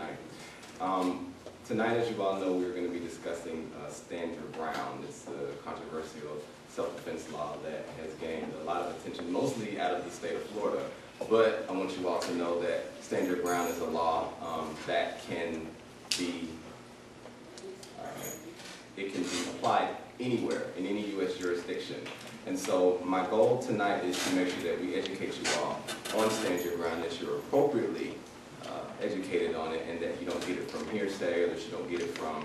tonight. Tonight, as you all know, we're going to be discussing Stand Your Ground. It's a controversial self-defense law that has gained a lot of attention, mostly out of the state of Florida. But I want you all to know that Stand Your Ground is a law that can be it can be applied anywhere in any U.S. jurisdiction. And so my goal tonight is to make sure that we educate you all on Stand Your Ground, that you're appropriately educated on it, and that you don't get it from hearsay, or that you don't get it from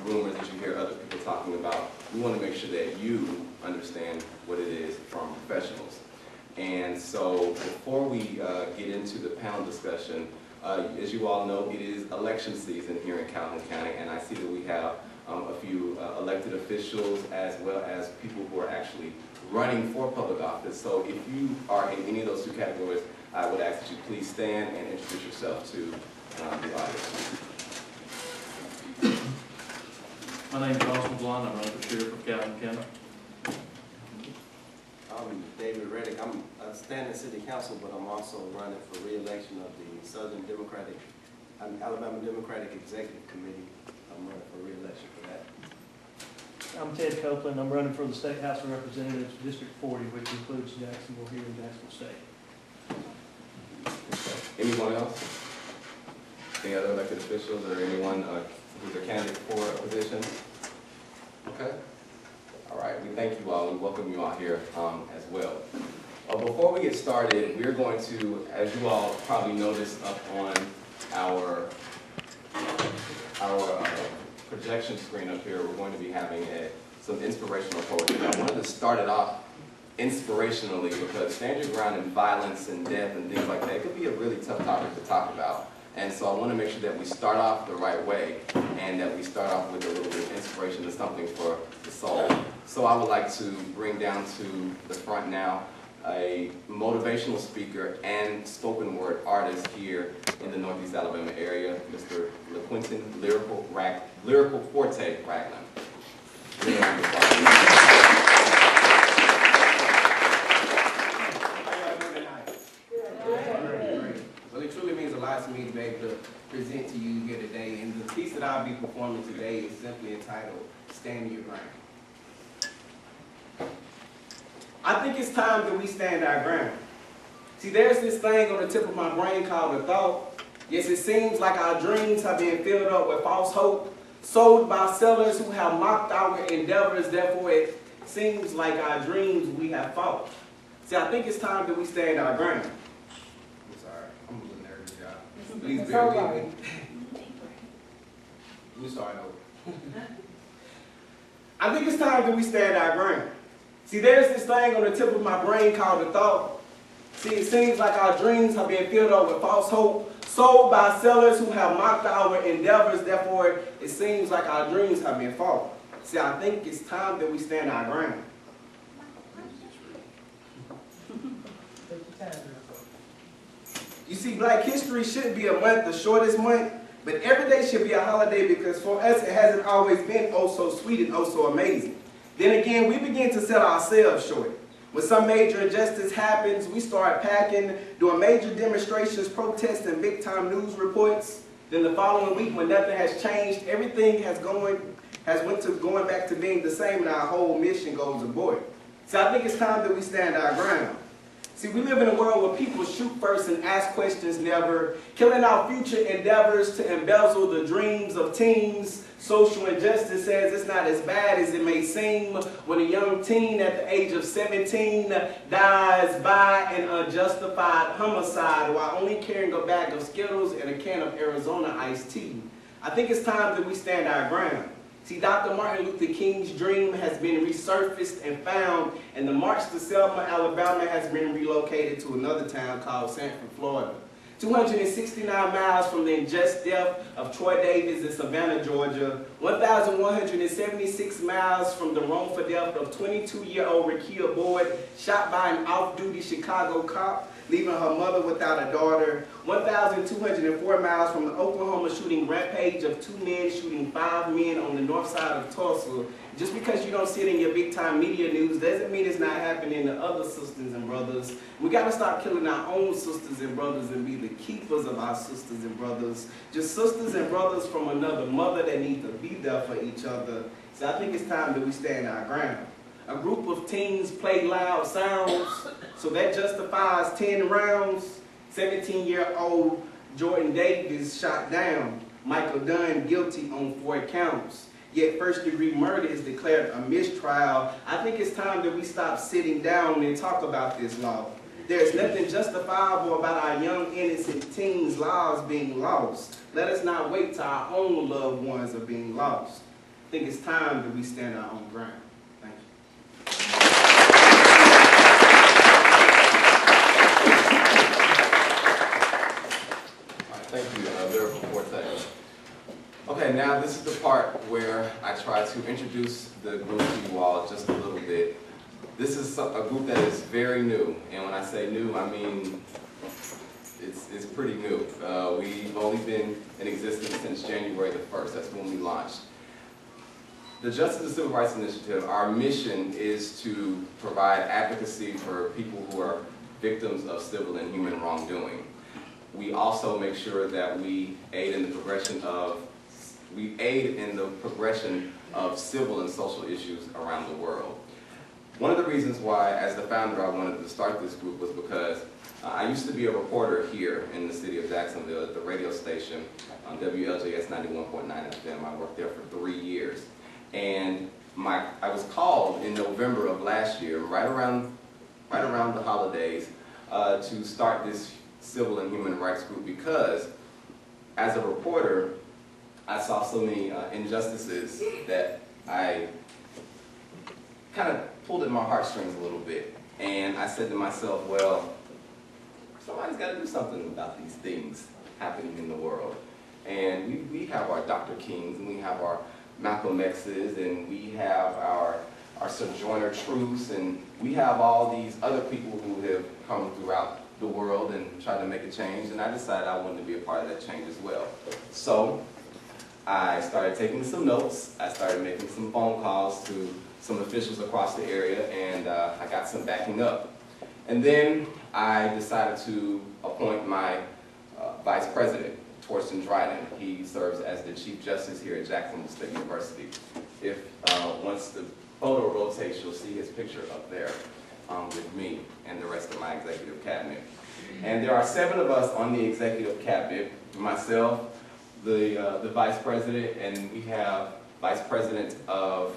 rumors that you hear other people talking about. We want to make sure that you understand what it is from professionals. And so before we get into the panel discussion, as you all know, it is election season here in Calhoun County, and I see that we have a few elected officials as well as people who are actually running for public office. So if you are in any of those two categories, I would ask that you please stand and introduce yourself to the audience. My name is Austin Blond. I'm running for sheriff of Calhoun County. I'm David Reddick. I'm standing city council, but I'm also running for re-election of the Alabama Democratic Executive Committee. I'm running for re-election for that. I'm Ted Copeland. I'm running for the State House of Representatives, District 40, which includes Jacksonville here in Jacksonville State. Anyone else? Any other elected officials or anyone who's a candidate for a position? Okay. All right. We thank you all. We welcome you all here as well. Before we get started, we're going to, as you all probably noticed up on our projection screen up here, we're going to be having some inspirational poetry. I wanted to start it off inspirationally because Stand Your Ground and violence and death and things like that, it could be a really tough topic to talk about. And so I want to make sure that we start off the right way and that we start off with a little bit of inspiration and something for the soul. So I would like to bring down to the front now a motivational speaker and spoken word artist here in the Northeast Alabama area, Mr. LaQuinton Lyrical Forte Ragland. Well, it truly means a lot to me to be able to present to you here today. And the piece that I'll be performing today is simply entitled, Stand Your Ground. I think it's time that we stand our ground. See, there's this thing on the tip of my brain called a thought. Yes, it seems like our dreams have been filled up with false hope, sold by sellers who have mocked our endeavors. Therefore, it seems like our dreams we have fought. See, I think it's time that we stand our ground. I'm sorry, I'm a little nervous, y'all. Please bear with me. We start over. I think it's time that we stand our ground. See, there's this thing on the tip of my brain called a thought. See, it seems like our dreams have been filled up with false hope, sold by sellers who have mocked our endeavors. Therefore, it seems like our dreams have been false. See, I think it's time that we stand our ground. You see, Black History should be a month, the shortest month, but every day should be a holiday because for us it hasn't always been oh so sweet and oh so amazing. Then again, we begin to sell ourselves short. When some major injustice happens, we start packing, doing major demonstrations, protests, and big-time news reports. Then the following week, when nothing has changed, everything has went to going back to being the same, and our whole mission goes aboard. So I think it's time that we stand our ground. See, we live in a world where people shoot first and ask questions never, killing our future endeavors to embezzle the dreams of teens. Social injustice says it's not as bad as it may seem when a young teen at the age of 17 dies by an unjustified homicide while only carrying a bag of Skittles and a can of Arizona iced tea. I think it's time that we stand our ground. See, Dr. Martin Luther King's dream has been resurfaced and found, and the march to Selma, Alabama has been relocated to another town called Sanford, Florida. 269 miles from the unjust death of Troy Davis in Savannah, Georgia. 1,176 miles from the wrongful death of 22-year-old Rekia Boyd, shot by an off-duty Chicago cop. leaving her mother without a daughter. 1,204 miles from the Oklahoma shooting rampage of 2 men shooting 5 men on the north side of Tulsa. Just because you don't see it in your big-time media news doesn't mean it's not happening to other sisters and brothers. We got to stop killing our own sisters and brothers and be the keepers of our sisters and brothers. Just sisters and brothers from another mother that need to be there for each other. So I think it's time that we stand our ground. A group of teens play loud sounds, so that justifies 10 rounds. 17-year-old Jordan Davis shot down. Michael Dunn guilty on 4 counts. Yet first-degree murder is declared a mistrial. I think it's time that we stop sitting down and talk about this law. There's nothing justifiable about our young, innocent teens' lives being lost. Let us not wait till our own loved ones are being lost. I think it's time that we stand our own ground. Thank you. Thank you, Lyrical Forte. Okay, now this is the part where I try to introduce the group to you all just a little bit. This is a group that is very new, and when I say new, I mean it's pretty new. We've only been in existence since January the 1st. That's when we launched. The Justice and Civil Rights Initiative, our mission is to provide advocacy for people who are victims of civil and human wrongdoing. We also make sure that we aid in the progression of civil and social issues around the world. One of the reasons why, as the founder, I wanted to start this group was because I used to be a reporter here in the city of Jacksonville at the radio station on WLJS 91.9 FM. I worked there for 3 years. And I was called in November of last year, right around the holidays, to start this civil and human rights group because, as a reporter, I saw so many injustices that I kind of pulled at my heartstrings a little bit. And I said to myself, well, somebody's got to do something about these things happening in the world. And we have our Dr. Kings, and we have our Malcolm X's, and we have our Sojourner Truths, and we have all these other people who have come throughout the world and tried to make a change, and I decided I wanted to be a part of that change as well. So I started taking some notes, I started making some phone calls to some officials across the area, and I got some backing up. And then I decided to appoint my vice president, Torsten Dryden. He serves as the Chief Justice here at Jacksonville State University. If once the photo rotates, you'll see his picture up there with me and the rest of my executive cabinet. And there are 7 of us on the executive cabinet, myself, the vice president, and we have Vice President of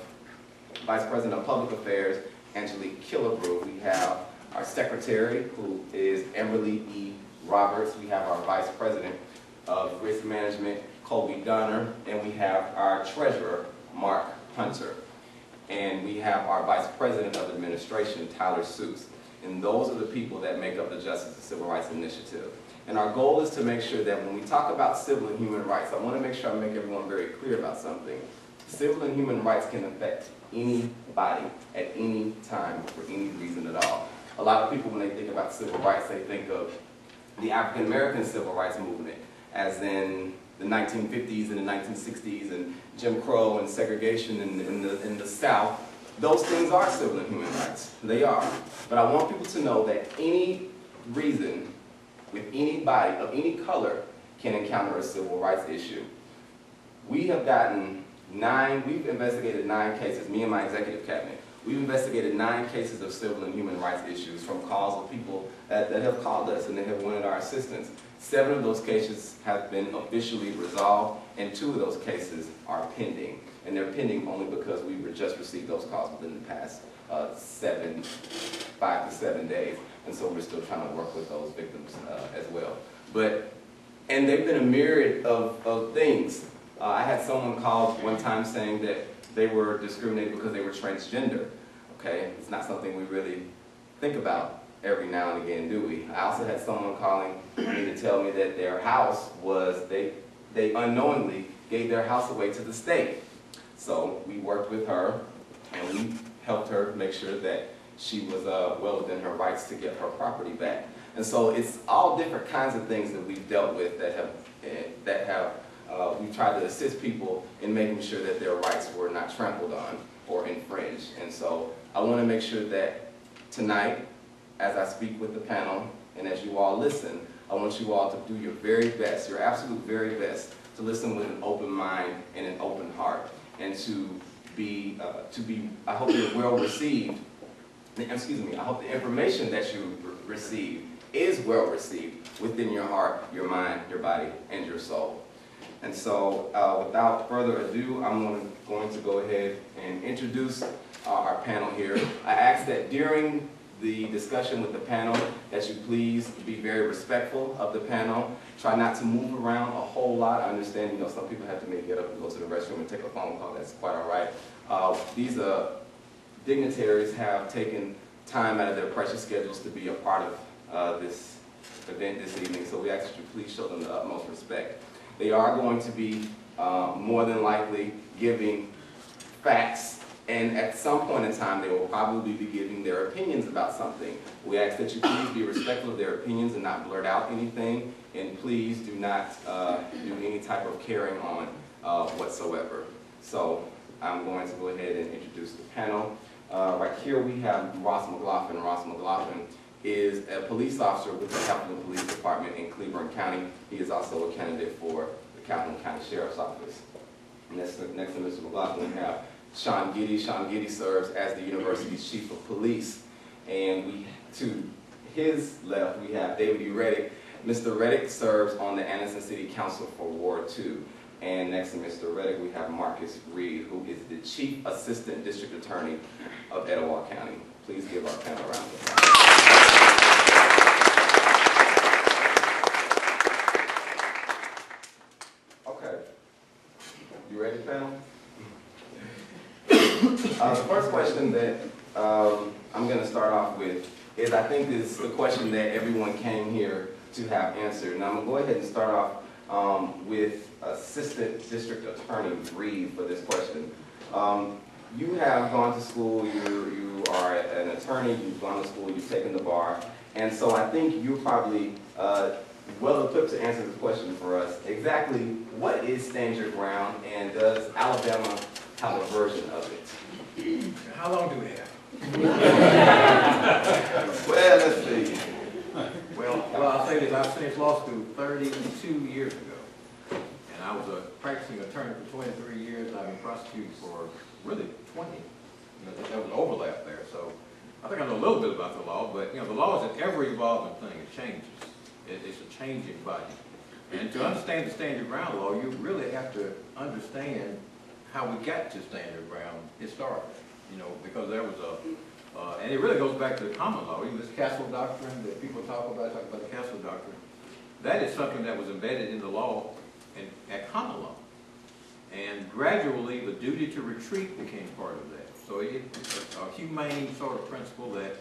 Public Affairs, Angelique Killebrew. We have our secretary, who is Emily E. Roberts. We have our Vice President of Risk Management, Colby Donner, and we have our treasurer, Mark Hunter. And we have our Vice President of Administration, Tyler Seuss. And those are the people that make up the Justice and Civil Rights Initiative. And our goal is to make sure that when we talk about civil and human rights, I want to make sure I make everyone very clear about something. Civil and human rights can affect anybody at any time for any reason at all. A lot of people, when they think about civil rights, they think of the African American civil rights movement, as in the 1950s and the 1960s and Jim Crow and segregation in the South. Those things are civil and human rights. They are. But I want people to know that any reason with anybody of any color can encounter a civil rights issue. We've investigated 9 cases, me and my executive cabinet. We've investigated 9 cases of civil and human rights issues from calls of people that have called us and that have wanted our assistance. 7 of those cases have been officially resolved, and 2 of those cases are pending. And they're pending only because we just received those calls within the past 5 to 7 days. And so we're still trying to work with those victims as well. And they've been a myriad of things. I had someone call one time saying that they were discriminated because they were transgender. Okay, it's not something we really think about every now and again, do we? I also had someone calling me to tell me that their house was, they unknowingly gave their house away to the state. So we worked with her and we helped her make sure that she was well within her rights to get her property back. And so it's all different kinds of things that we've dealt with we've tried to assist people in making sure that their rights were not trampled on or infringed. And so I want to make sure that tonight, as I speak with the panel and as you all listen, I want you all to do your very best, your absolute very best, to listen with an open mind and an open heart, and I hope you're well received. Excuse me, I hope the information that you receive is well received within your heart, your mind, your body, and your soul. And so, without further ado, I'm going to go ahead and introduce our panel here. I ask that during the discussion with the panel that you please be very respectful of the panel. Try not to move around a whole lot. I understand, some people have to maybe get up and go to the restroom and take a phone call. That's quite all right. These dignitaries have taken time out of their precious schedules to be a part of this event this evening, so we ask that you please show them the utmost respect. They are going to be more than likely giving facts, and at some point in time they will probably be giving their opinions about something. We ask that you please be respectful of their opinions and not blurt out anything, and please do not do any type of carrying on whatsoever. So I'm going to go ahead and introduce the panel. Right here we have Ross McLaughlin. Ross McLaughlin is a police officer with the Capitol Police Department in Cleburne County. He is also a candidate for the Capitol County Sheriff's Office. Next to Mr. McLaughlin, we have Sean Giddy. Sean Giddy serves as the university's chief of police. And to his left, we have David E. Reddick. Mr. Reddick serves on the Anderson City Council for Ward 2. And next to Mr. Reddick, we have Marcus Reed, who is the Chief Assistant District Attorney of Etowah County. Please give our panel a round of applause. Okay. You ready, panel? The first question that I'm going to start off with is, I think, is the question that everyone came here to have answered. And I'm going to go ahead and start off with Assistant District Attorney Reed for this question. You have gone to school, you are an attorney, you've gone to school, you've taken the bar, and so I think you're probably well equipped to answer this question for us. Exactly what is Stand Your Ground, and does Alabama have a version of it? How long do we have? Well, let's see. Well, I'll say this, I finished law school 32 years ago. And I was a practicing attorney for 23 years. I've been prosecuting for really 20. There was overlap there. So I think I know a little bit about the law, but the law is an ever-evolving thing. It changes. It's a changing body. And to understand the Stand Your Ground law, you really have to understand how we got to Stand Your Ground historically. Because there was and it really goes back to the common law. This Castle Doctrine that people talk about the Castle Doctrine. That is something that was embedded in the law at common law. And gradually, the duty to retreat became part of that. So it's a humane sort of principle that,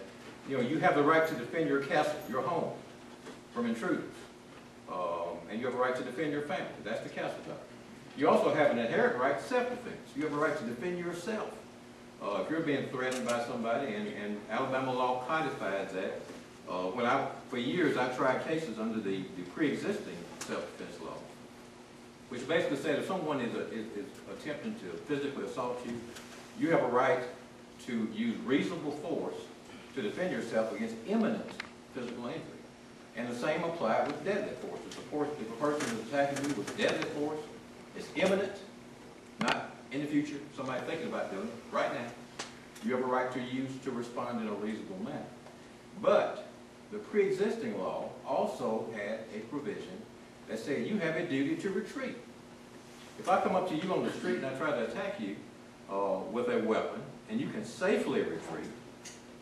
you have the right to defend your castle, your home, from intruders. And you have a right to defend your family. That's the Castle Doctrine. You also have an inherent right to self-defense. You have a right to defend yourself. If you're being threatened by somebody, and Alabama law codifies that. For years, I tried cases under the pre-existing self-defense law, which basically said if someone is attempting to physically assault you, you have a right to use reasonable force to defend yourself against imminent physical injury. And the same applied with deadly force. If a person is attacking you with deadly force, it's imminent, not in the future, somebody thinking about doing it, right now, you have a right to respond in a reasonable manner. But the pre-existing law also had a provision that said you have a duty to retreat. If I come up to you on the street and I try to attack you with a weapon, and you can safely retreat,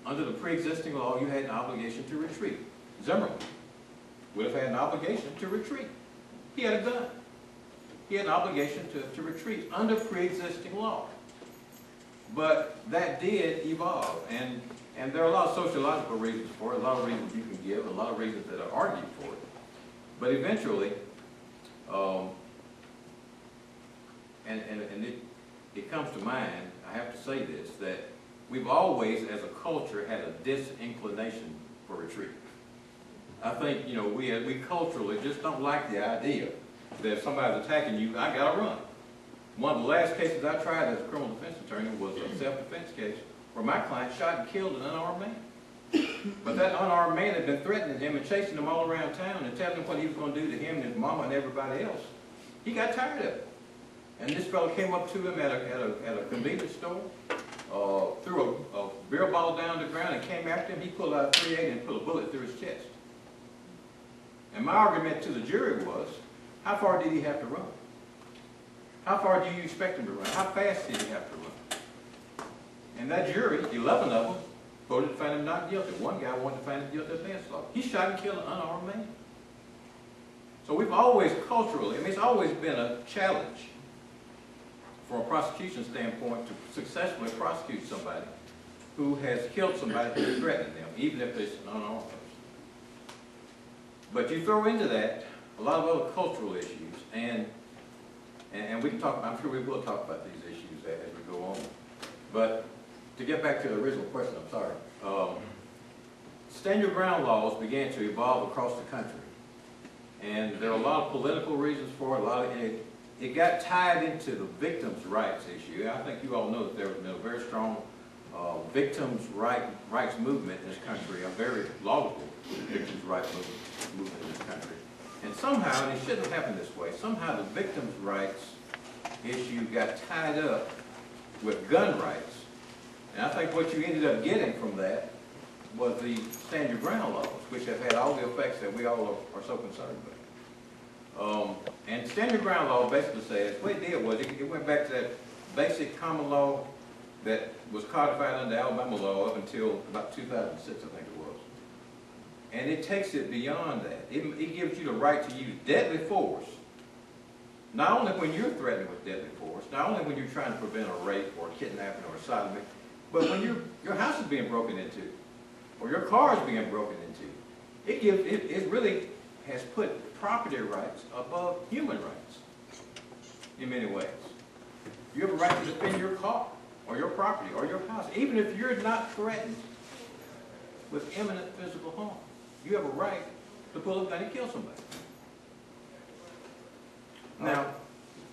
under the pre-existing law, you had an obligation to retreat. Zimmerman would have had an obligation to retreat. He had a gun. He had an obligation to retreat under pre-existing law. But that did evolve, and there are a lot of sociological reasons for it, a lot of reasons you can give, a lot of reasons that are argued for it. But eventually, it comes to mind, I have to say this, that we've always, as a culture, had a disinclination for retreat. I think, you know, we culturally just don't like the idea that if somebody's attacking you, I gotta run. One of the last cases I tried as a criminal defense attorney was a self-defense case where my client shot and killed an unarmed man. But that unarmed man had been threatening him and chasing him all around town and telling him what he was going to do to him and his mama and everybody else. He got tired of it. And this fellow came up to him at a convenience store, threw a beer bottle down to the ground and came after him. He pulled out a .38 and put a bullet through his chest. And my argument to the jury was, how far did he have to run? How far do you expect him to run? How fast did he have to run? And that jury, 11 of them, voted to find him not guilty. One guy wanted to find him guilty of manslaughter. He shot and killed an unarmed man. So we've always culturally, I mean, it's always been a challenge from a prosecution standpoint to successfully prosecute somebody who has killed somebody who's threatening them, even if it's an unarmed person. But you throw into that a lot of other cultural issues, and we can talk, I'm sure we will talk about these issues as we go on. But to get back to the original question, I'm sorry. Stand your ground laws began to evolve across the country. And there are a lot of political reasons for it. It got tied into the victims' rights issue. I think you all know that there has been a very strong victims' rights movement in this country, a very laudable victims' rights movement in this country. And somehow, and it shouldn't have happened this way, somehow the victims' rights issue got tied up with gun rights. And I think what you ended up getting from that was the Stand Your Ground laws, which have had all the effects that we all are so concerned with. And Stand Your Ground law basically says, what it did was it went back to that basic common law that was codified under Alabama law up until about 2006, I think it was. And it takes it beyond that. It gives you the right to use deadly force, not only when you're threatened with deadly force, not only when you're trying to prevent a rape or a kidnapping or a sodomy, but when your house is being broken into, or your car is being broken into. It really has put property rights above human rights in many ways. You have a right to defend your car, or your property, or your house, even if you're not threatened with imminent physical harm. You have a right to pull a gun and kill somebody. Now,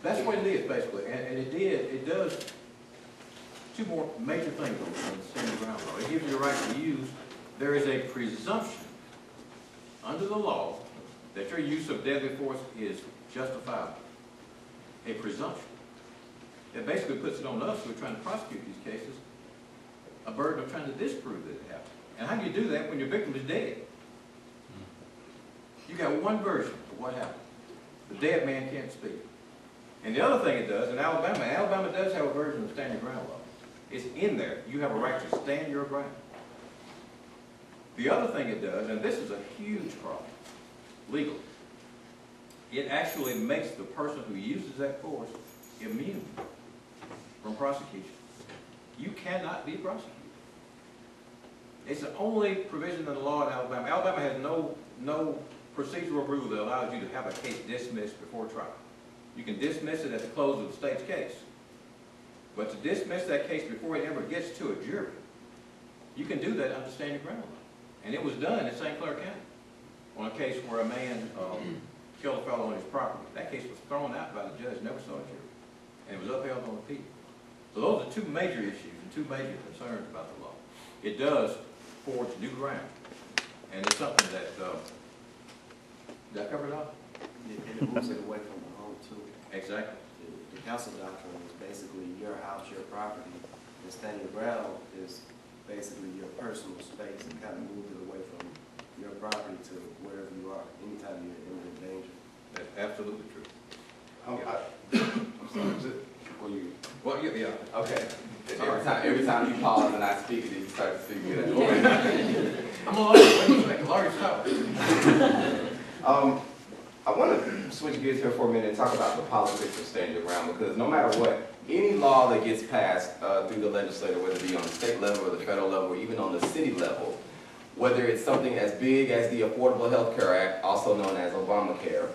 that's what it is, basically, and it does two more major things on the Stand Your Ground law. It gives you the right to use, there is a presumption under the law that your use of deadly force is justifiable. A presumption. It basically puts it on us who are trying to prosecute these cases, a burden of trying to disprove that it happened. And how do you do that when your victim is dead? You got one version of what happened. The dead man can't speak. And the other thing it does, in Alabama does have a version of Stand Your Ground law. It's in there. You have a right to stand your ground. The other thing it does, and this is a huge problem, legally, it actually makes the person who uses that force immune from prosecution. You cannot be prosecuted. It's the only provision in the law in Alabama. Alabama has no procedural rule that allows you to have a case dismissed before trial. You can dismiss it at the close of the state's case. But to dismiss that case before it ever gets to a jury, you can do that under Stand Your Ground law. And it was done in St. Clair County on a case where a man killed a fellow on his property. That case was thrown out by the judge, never saw a jury. And it was upheld on appeal. So those are two major issues and two major concerns about the law. It does forge new ground. And it's something that, did I cover it all? And it moves it away from the home too. Exactly. The council doctrine is basically your house, your property. And Stand Your Ground is basically your personal space and kind of move it away from your property to wherever you are, anytime you're in imminent danger. That's absolutely true. I'm sorry, just before you. Well, yeah. Okay. Every time you pause and I speak, then you start to speak it. I'm a lawyer. Wait a second. Lawyer's talk. I want to switch gears here for a minute and talk about the politics of Stand Your Ground, because no matter what, any law that gets passed through the legislature, whether it be on the state level or the federal level or even on the city level, whether it's something as big as the Affordable Health Care Act, also known as Obamacare,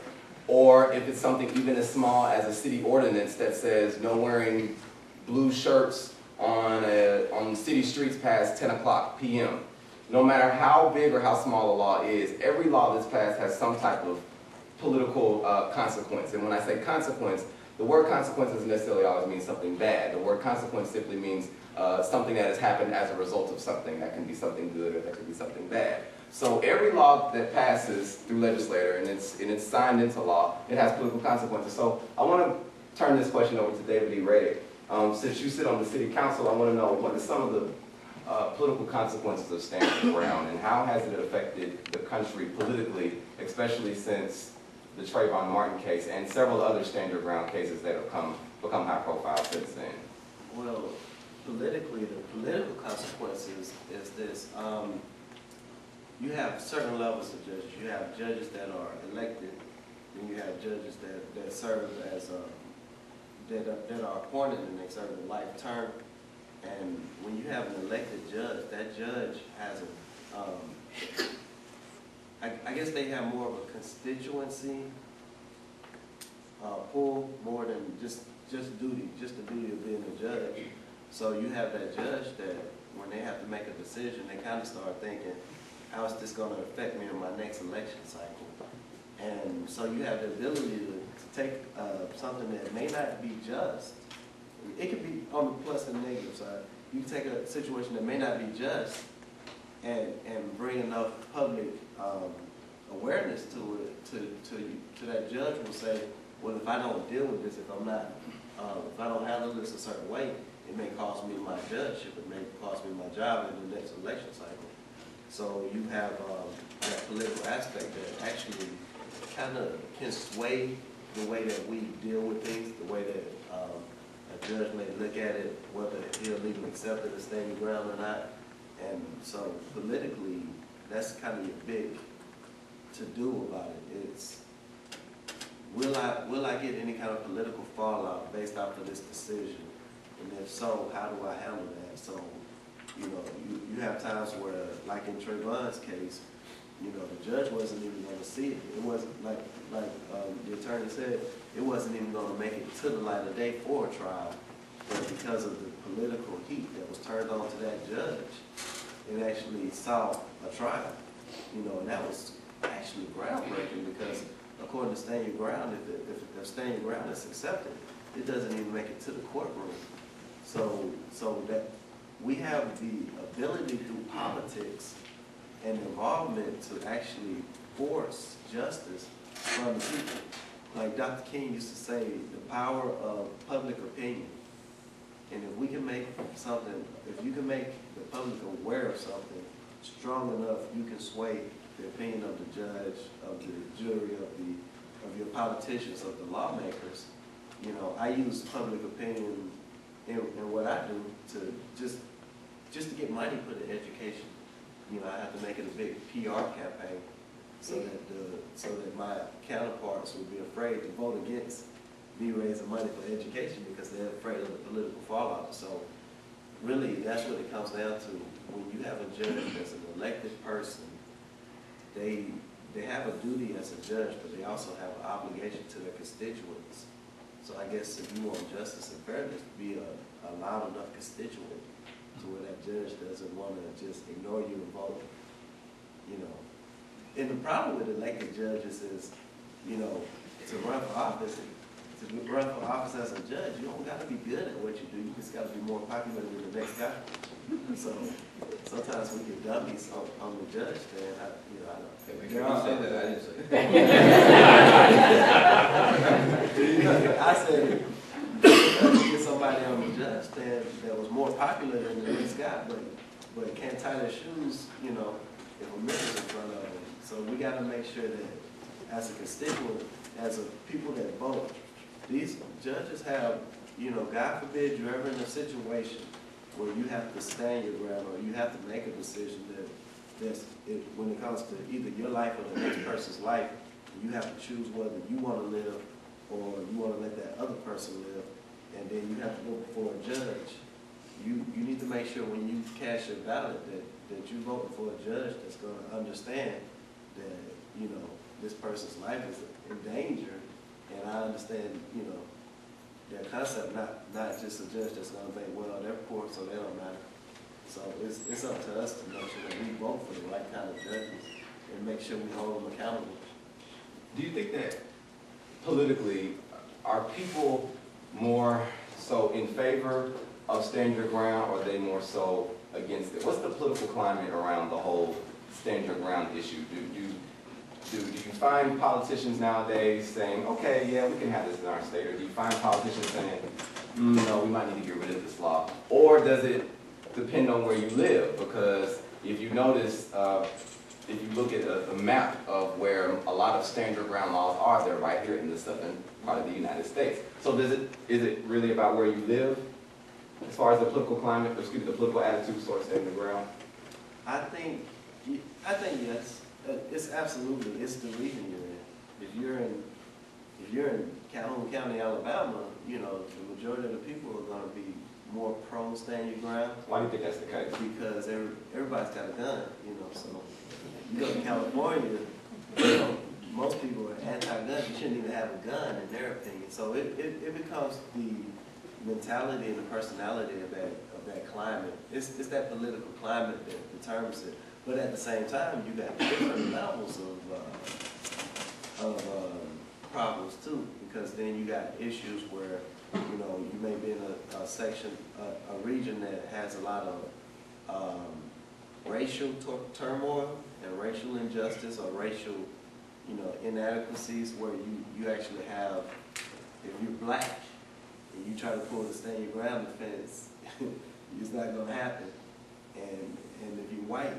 or if it's something even as small as a city ordinance that says no wearing blue shirts on city streets past 10 o'clock p.m. no matter how big or how small a law is, every law that's passed has some type of political consequence. And when I say consequence, the word consequence doesn't necessarily always mean something bad. The word consequence simply means something that has happened as a result of something. That can be something good or that can be something bad. So every law that passes through legislature and it's signed into law, it has political consequences. So I want to turn this question over to David E. Reddick. Since you sit on the city council, I want to know what are some of the political consequences of standing your ground, and how has it affected the country politically, especially since the Trayvon Martin case and several other stand your ground cases that have become high profile since then? Well, politically, the political consequences is this. You have certain levels of judges. You have judges that are elected, and you have judges that serve as that are appointed and they serve a life term. And when you have an elected judge, that judge has I guess they have more of a constituency pull more than just the duty of being a judge. So you have that judge that when they have to make a decision, they kind of start thinking, how is this going to affect me in my next election cycle? And so you have the ability to take something that may not be just. It could be on the plus and negative side. You can take a situation that may not be just and bring enough public awareness to it to that judge will say, well, if I don't deal with this, if I don't handle this a certain way, it may cost me my judgeship, it may cost me my job in the next election cycle. So you have that political aspect that actually kind of can sway the way that we deal with things, the way that a judge may look at it, whether he'll even accept it as standing ground or not. And so politically, that's kind of your big to-do about it. It's, will I get any kind of political fallout based off of this decision? And if so, how do I handle that? So, you know, you have times where, like in Trayvon's case, you know, the judge wasn't even going to see it. It wasn't, like the attorney said, it wasn't even going to make it to the light of day for a trial. But because of the political heat that was turned on to that judge, it actually saw a trial. You know, and that was actually groundbreaking because according to Stand Your Ground, if Stand Your Ground is accepted, it doesn't even make it to the courtroom. So that we have the ability through politics and involvement to actually force justice from the people. Like Dr. King used to say, the power of public opinion. And if we can make something, if you can make the public aware of something strong enough, you can sway the opinion of the judge, of the jury, of your politicians, of the lawmakers. You know, I use public opinion in what I do to just to get money put in education. You know, I have to make it a big PR campaign so that my counterparts would be afraid to vote against me raising money for education because they're afraid of the political fallout. So really, that's what it comes down to. When you have a judge that's an elected person, they have a duty as a judge, but they also have an obligation to their constituents. So I guess if you want justice and fairness, be a loud enough constituent to where that judge doesn't want to just ignore you and vote. You know, and the problem with elected judges is, you know, to run for office as a judge, you don't got to be good at what you do. You just got to be more popular than the next guy. So sometimes we get dummies on the judge stand. I don't. Make sure you say that. I didn't say that. I said, you get somebody on the judge stand that was more popular than the next guy, but can't tie their shoes, you know, if a mirror's in front of them. So we got to make sure that as a constituent, as a people that vote, these judges have, you know, God forbid you're ever in a situation where you have to stand your ground or you have to make a decision when it comes to either your life or the next person's life, you have to choose whether you want to live or you want to let that other person live, and then you have to go before a judge. You need to make sure when you cast your ballot that you vote for a judge that's going to understand that, you know, this person's life is in danger, and I understand, you know, their concept, not just a judge that's going to think, well, they're poor, so they don't matter. So it's up to us to make sure that we vote for the right kind of judges and make sure we hold them accountable. Do you think that politically, are people more so in favor of stand your ground, or are they more so against it? What's the political climate around the whole stand your ground issue? Do you find politicians nowadays saying, okay, yeah, we can have this in our state, or do you find politicians saying, no, we might need to get rid of this law? Or does it depend on where you live? Because if you notice, if you look at a map of where a lot of stand your ground laws are, they're right here in the southern part of the United States. So is it really about where you live as far as the political climate, excuse me, the political attitude towards stand your ground? I think yes. It's absolutely, it's the region you're in. If you're in Calhoun County, Alabama, you know, the majority of the people are gonna be more pro stand your ground. Why do you think that's the case? Because everybody's got a gun, you know, so you go to California, you know, most people are anti-gun, you shouldn't even have a gun in their opinion. So it becomes the mentality and the personality of that climate. It's that political climate that determines it. But at the same time, you got different levels of problems too, because then you got issues where, you know, you may be in a section, a region that has a lot of racial turmoil and racial injustice or racial, you know, inadequacies where you actually have, if you're black and you try to pull the stand your ground defense, it's not going to happen. And if you're white,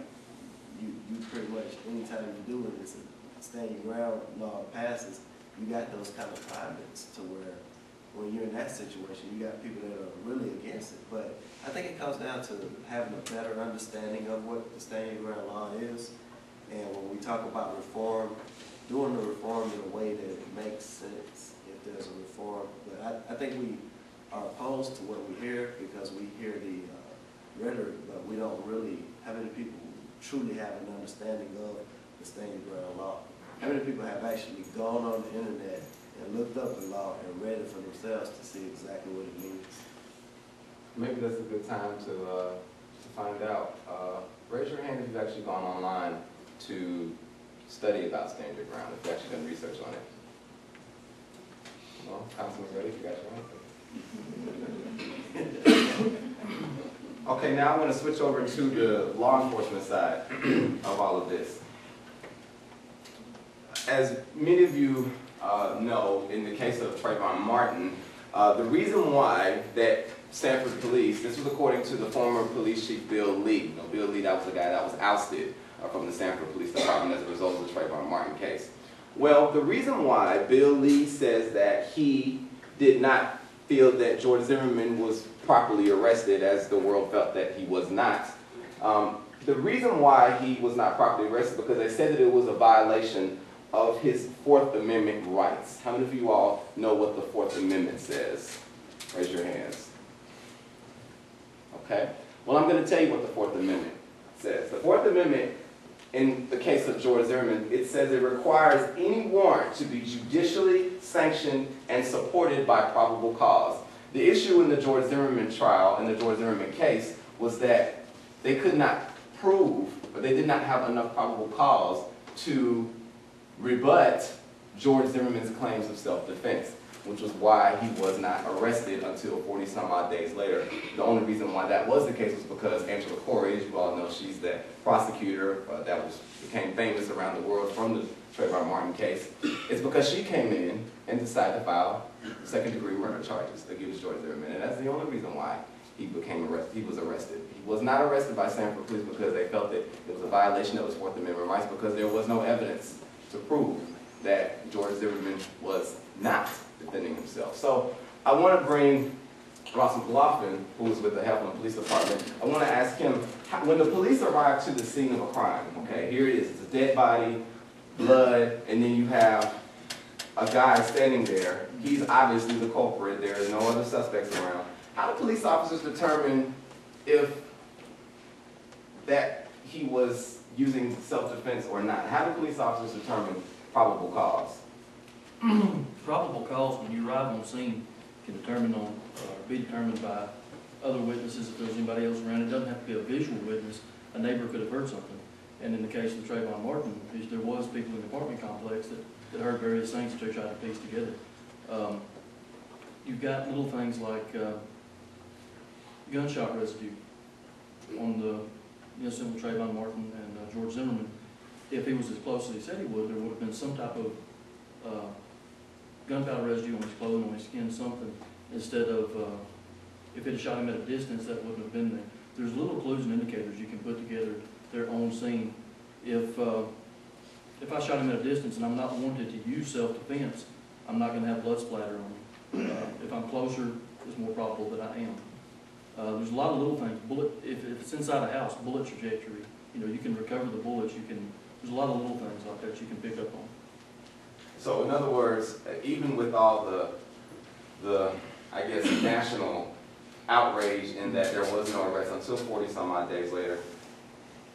you pretty much, anytime you do it, it's a stand your ground law passes, you got those kind of climates to where when you're in that situation, you got people that are really against it. But I think it comes down to having a better understanding of what the stand your ground law is. And when we talk about reform, doing the reform in a way that it makes sense if there's a reform. But I think we are opposed to what we hear because we hear the rhetoric, but we don't really, how many people truly have an understanding of the stand your ground law? How many people have actually gone on the internet and looked up the law and read it for themselves to see exactly what it means? Maybe that's a good time to find out. Raise your hand if you've actually gone online to study about stand your ground, if you've actually done research on it. Well, Councilman Reddick, you got your answer. Okay, now I'm going to switch over to the law enforcement side of all of this. As many of you know, in the case of Trayvon Martin, the reason why that Sanford Police, this was according to the former police chief Bill Lee. Bill Lee, that was the guy that was ousted from the Sanford Police Department as a result of the Trayvon Martin case. Well, the reason why Bill Lee says that he did not feel that George Zimmerman was properly arrested, as the world felt that he was not. The reason why he was not properly arrested because they said that it was a violation of his Fourth Amendment rights. How many of you all know what the Fourth Amendment says? Raise your hands. Okay. Well, I'm going to tell you what the Fourth Amendment says. The Fourth Amendment, in the case of George Zimmerman, it says it requires any warrant to be judicially sanctioned and supported by probable cause. The issue in the George Zimmerman trial, in the George Zimmerman case, was that they could not prove, or they did not have enough probable cause to rebut George Zimmerman's claims of self-defense, which was why he was not arrested until 40-some-odd days later. The only reason why that was the case was because Angela Corey, as you all know, she's the prosecutor that became famous around the world from the Trayvon Martin case. It's because she came in and decided to file second-degree murder charges against George Zimmerman, and that's the only reason why he was arrested. He was not arrested by Sanford Police because they felt that it was a violation of his Fourth Amendment rights because there was no evidence to prove that George Zimmerman was not defending himself. So I want to bring Ross McLaughlin, who was with the Heflin Police Department. I want to ask him, when the police arrived to the scene of a crime, okay, here it is, it's a dead body, blood, and then you have a guy standing there. He's obviously the culprit. There are no other suspects around. How do police officers determine if that he was using self-defense or not? How do police officers determine probable cause? Probable cause, when you arrive on scene, can be determined by other witnesses if there's any somebody else around. It doesn't have to be a visual witness. A neighbor could have heard something. And in the case of Trayvon Martin, there was people in the apartment complex that heard various things that they tried to piece together. You've got little things like gunshot residue on the incident with Trayvon Martin and George Zimmerman. If he was as close as he said he would, there would have been some type of gunpowder residue on his clothing, on his skin, something, instead of, if it had shot him at a distance, that wouldn't have been there. There's little clues and indicators you can put together their own scene. If I shot him at a distance and I'm not wanted to use self-defense, I'm not going to have blood splatter on me. If I'm closer, it's more probable that I am. There's a lot of little things. If it's inside a house, bullet trajectory, you can recover the bullets. There's a lot of little things like that you can pick up on. So in other words, even with all the I guess, national outrage in that there was no arrest until 40 some odd days later,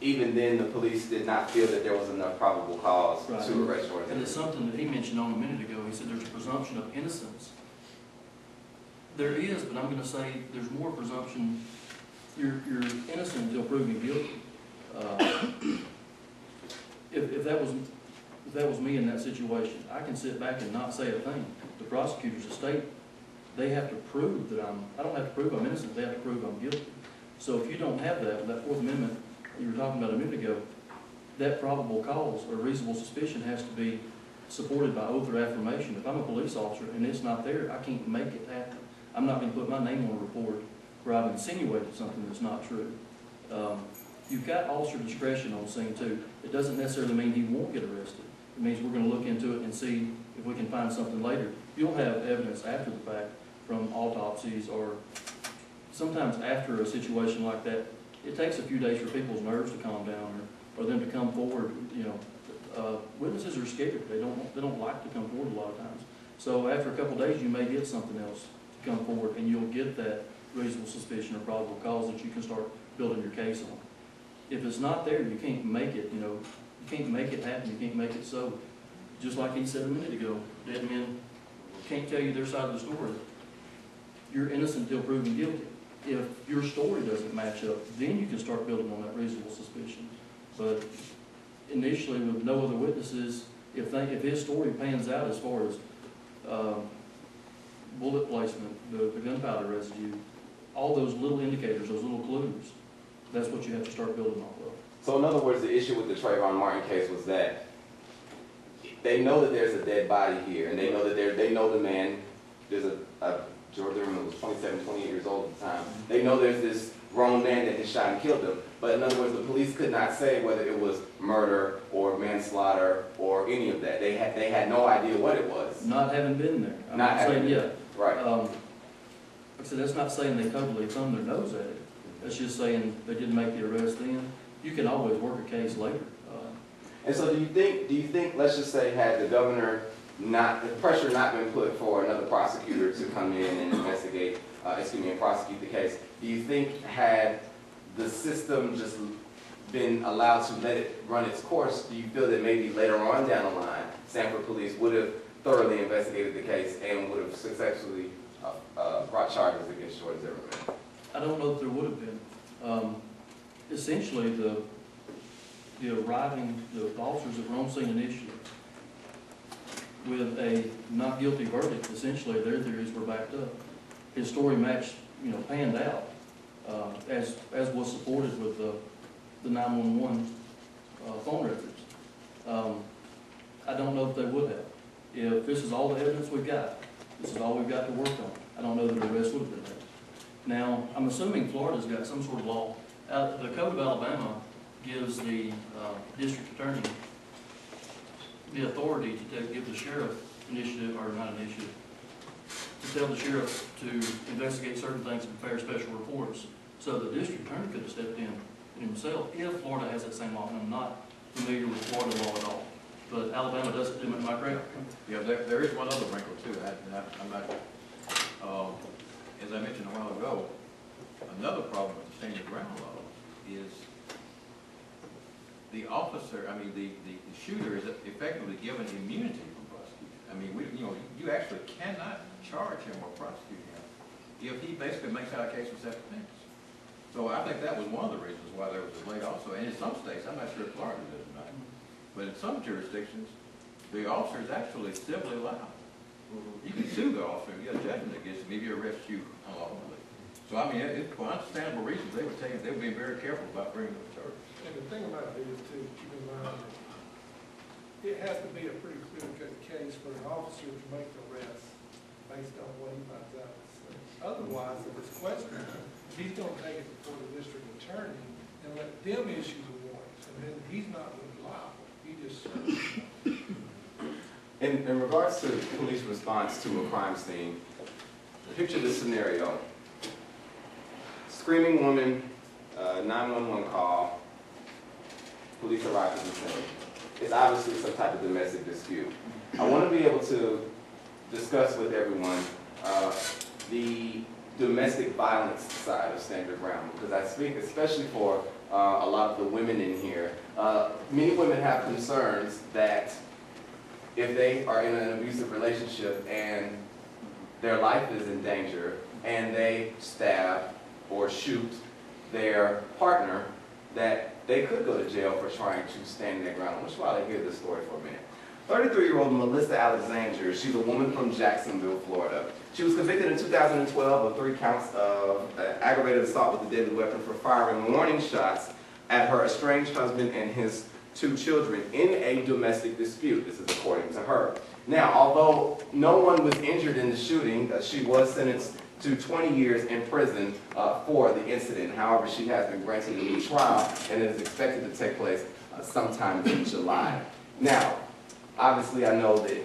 even then the police did not feel that there was enough probable cause Right. to arrest George. And it's something that he mentioned on a minute ago. He said there's a presumption of innocence. There is, but I'm going to say there's more presumption. You're innocent until proven guilty. If that was me in that situation, I can sit back and not say a thing. The prosecutors, the state, they have to prove that I don't have to prove I'm innocent. They have to prove I'm guilty. So if you don't have that Fourth Amendment you were talking about a minute ago, that probable cause or reasonable suspicion has to be supported by oath or affirmation. If I'm a police officer and it's not there, I can't make it happen. I'm not going to put my name on a report where I've insinuated something that's not true. You've got officer discretion on scene too. It doesn't necessarily mean he won't get arrested. It means we're going to look into it and see if we can find something later. You'll have evidence after the fact from autopsies, or sometimes after a situation like that. It takes a few days for people's nerves to calm down, or them to come forward. Witnesses are scared. They don't like to come forward a lot of times. So after a couple of days, you may get something else to come forward, and you'll get that reasonable suspicion or probable cause that you can start building your case on. If it's not there, you can't make it. You can't make it happen. You can't make it so. Just like he said a minute ago, dead men can't tell you their side of the story. You're innocent until proven guilty. If your story doesn't match up, then you can start building on that reasonable suspicion. But initially, with no other witnesses, if his story pans out as far as bullet placement, the gunpowder residue, all those little indicators, those little clues, that's what you have to start building off of. So in other words, the issue with the Trayvon Martin case was that they know that there's a dead body here, and they know that they know the man. There's George Zimmerman was 27, 28 years old at the time. They know there's this grown man that had shot and killed him. But in other words, the police could not say whether it was murder or manslaughter or any of that. They had no idea what it was. Not having been there. I'm Not not having saying, yeah. Right. Like I said, that's not saying they totally thumbed their nose at it. That's just saying they didn't make the arrest then. You can always work a case later. And so do you think, let's just say, had the governor the pressure not been put for another prosecutor to come in and investigate, and prosecute the case, do you think had the system just been allowed to let it run its course, do you feel that maybe later on down the line, Sanford Police would have thoroughly investigated the case and would have successfully brought charges against George Zimmerman? I don't know if there would have been. Essentially, the officers that were on scene initially, with a not guilty verdict, essentially their theories were backed up. His story matched, panned out, as was supported with the 911 phone records. I don't know if they would have. If this is all the evidence we've got, this is all we've got to work on, I don't know that the arrest would have been there. Now, I'm assuming Florida's got some sort of law. The Code of Alabama gives the district attorney the authority to give the sheriff initiative, or not initiative, to tell the sheriff to investigate certain things and prepare special reports. So the district attorney could have stepped in himself if Florida has that same law. And I'm not familiar with Florida law at all, but Alabama doesn't do it. Am I correct? Yeah, there is one other wrinkle too. I'm not, as I mentioned a while ago, another problem with the stand your ground law is the officer, the shooter is effectively given immunity from prosecution. You actually cannot charge him or prosecute him if he basically makes out a case for self-defense. So I think that was one of the reasons why there was a delay also. And in some states, I'm not sure if Florida does or not, but in some jurisdictions, the officer is actually civilly liable. You can sue the officer, get a judgment against him if he arrests you unlawfully. So I mean, it's for understandable reasons, they were being very careful about bringing up charges. And the thing about it is too, keep in mind, that it has to be a pretty clear-cut case for an officer to make the arrest based on what he finds out. Otherwise, if it's questionable, he's gonna take it before the district attorney and let them issue the warrants, and then he's not gonna be liable. He just serves. In regards to police response to a crime scene, picture this scenario. Screaming woman, 911 call, police arrive at the scene. It's obviously some type of domestic dispute. I want to be able to discuss with everyone the domestic violence side of Stand Your Ground, because I speak especially for a lot of the women in here. Many women have concerns that if they are in an abusive relationship and their life is in danger and they stab or shoot their partner, that they could go to jail for trying to stand their ground. I want you all to hear this story for a minute. 33-year-old Melissa Alexander, she's a woman from Jacksonville, Florida. She was convicted in 2012 of 3 counts of aggravated assault with a deadly weapon for firing warning shots at her estranged husband and his 2 children in a domestic dispute. This is according to her. Now, although no one was injured in the shooting, she was sentenced to 20 years in prison for the incident. However, she has been granted a new trial, and it is expected to take place sometime in July. Now, obviously, I know that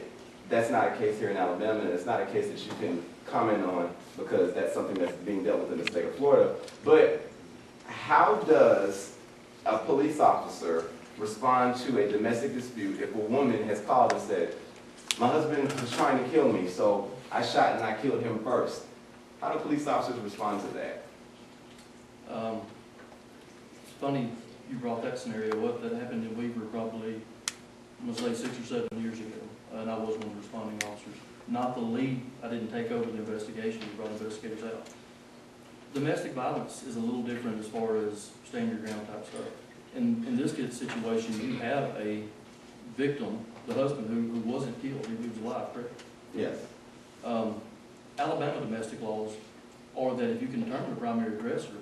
that's not a case here in Alabama, and it's not a case that you can comment on because that's something that's being dealt with in the state of Florida. But how does a police officer respond to a domestic dispute if a woman has called and said, my husband was trying to kill me, so I shot and I killed him first? How do police officers respond to that? It's funny you brought that scenario up. That happened in Weaver probably, I'm gonna say 6 or 7 years ago, and I was one of the responding officers. Not the lead, I didn't take over the investigation, we brought investigators out. Domestic violence is a little different as far as stand your ground type stuff. In this kid's situation, you have a victim, the husband, who wasn't killed, he was alive, correct? Yes. Alabama domestic laws are that if you can determine the primary aggressor,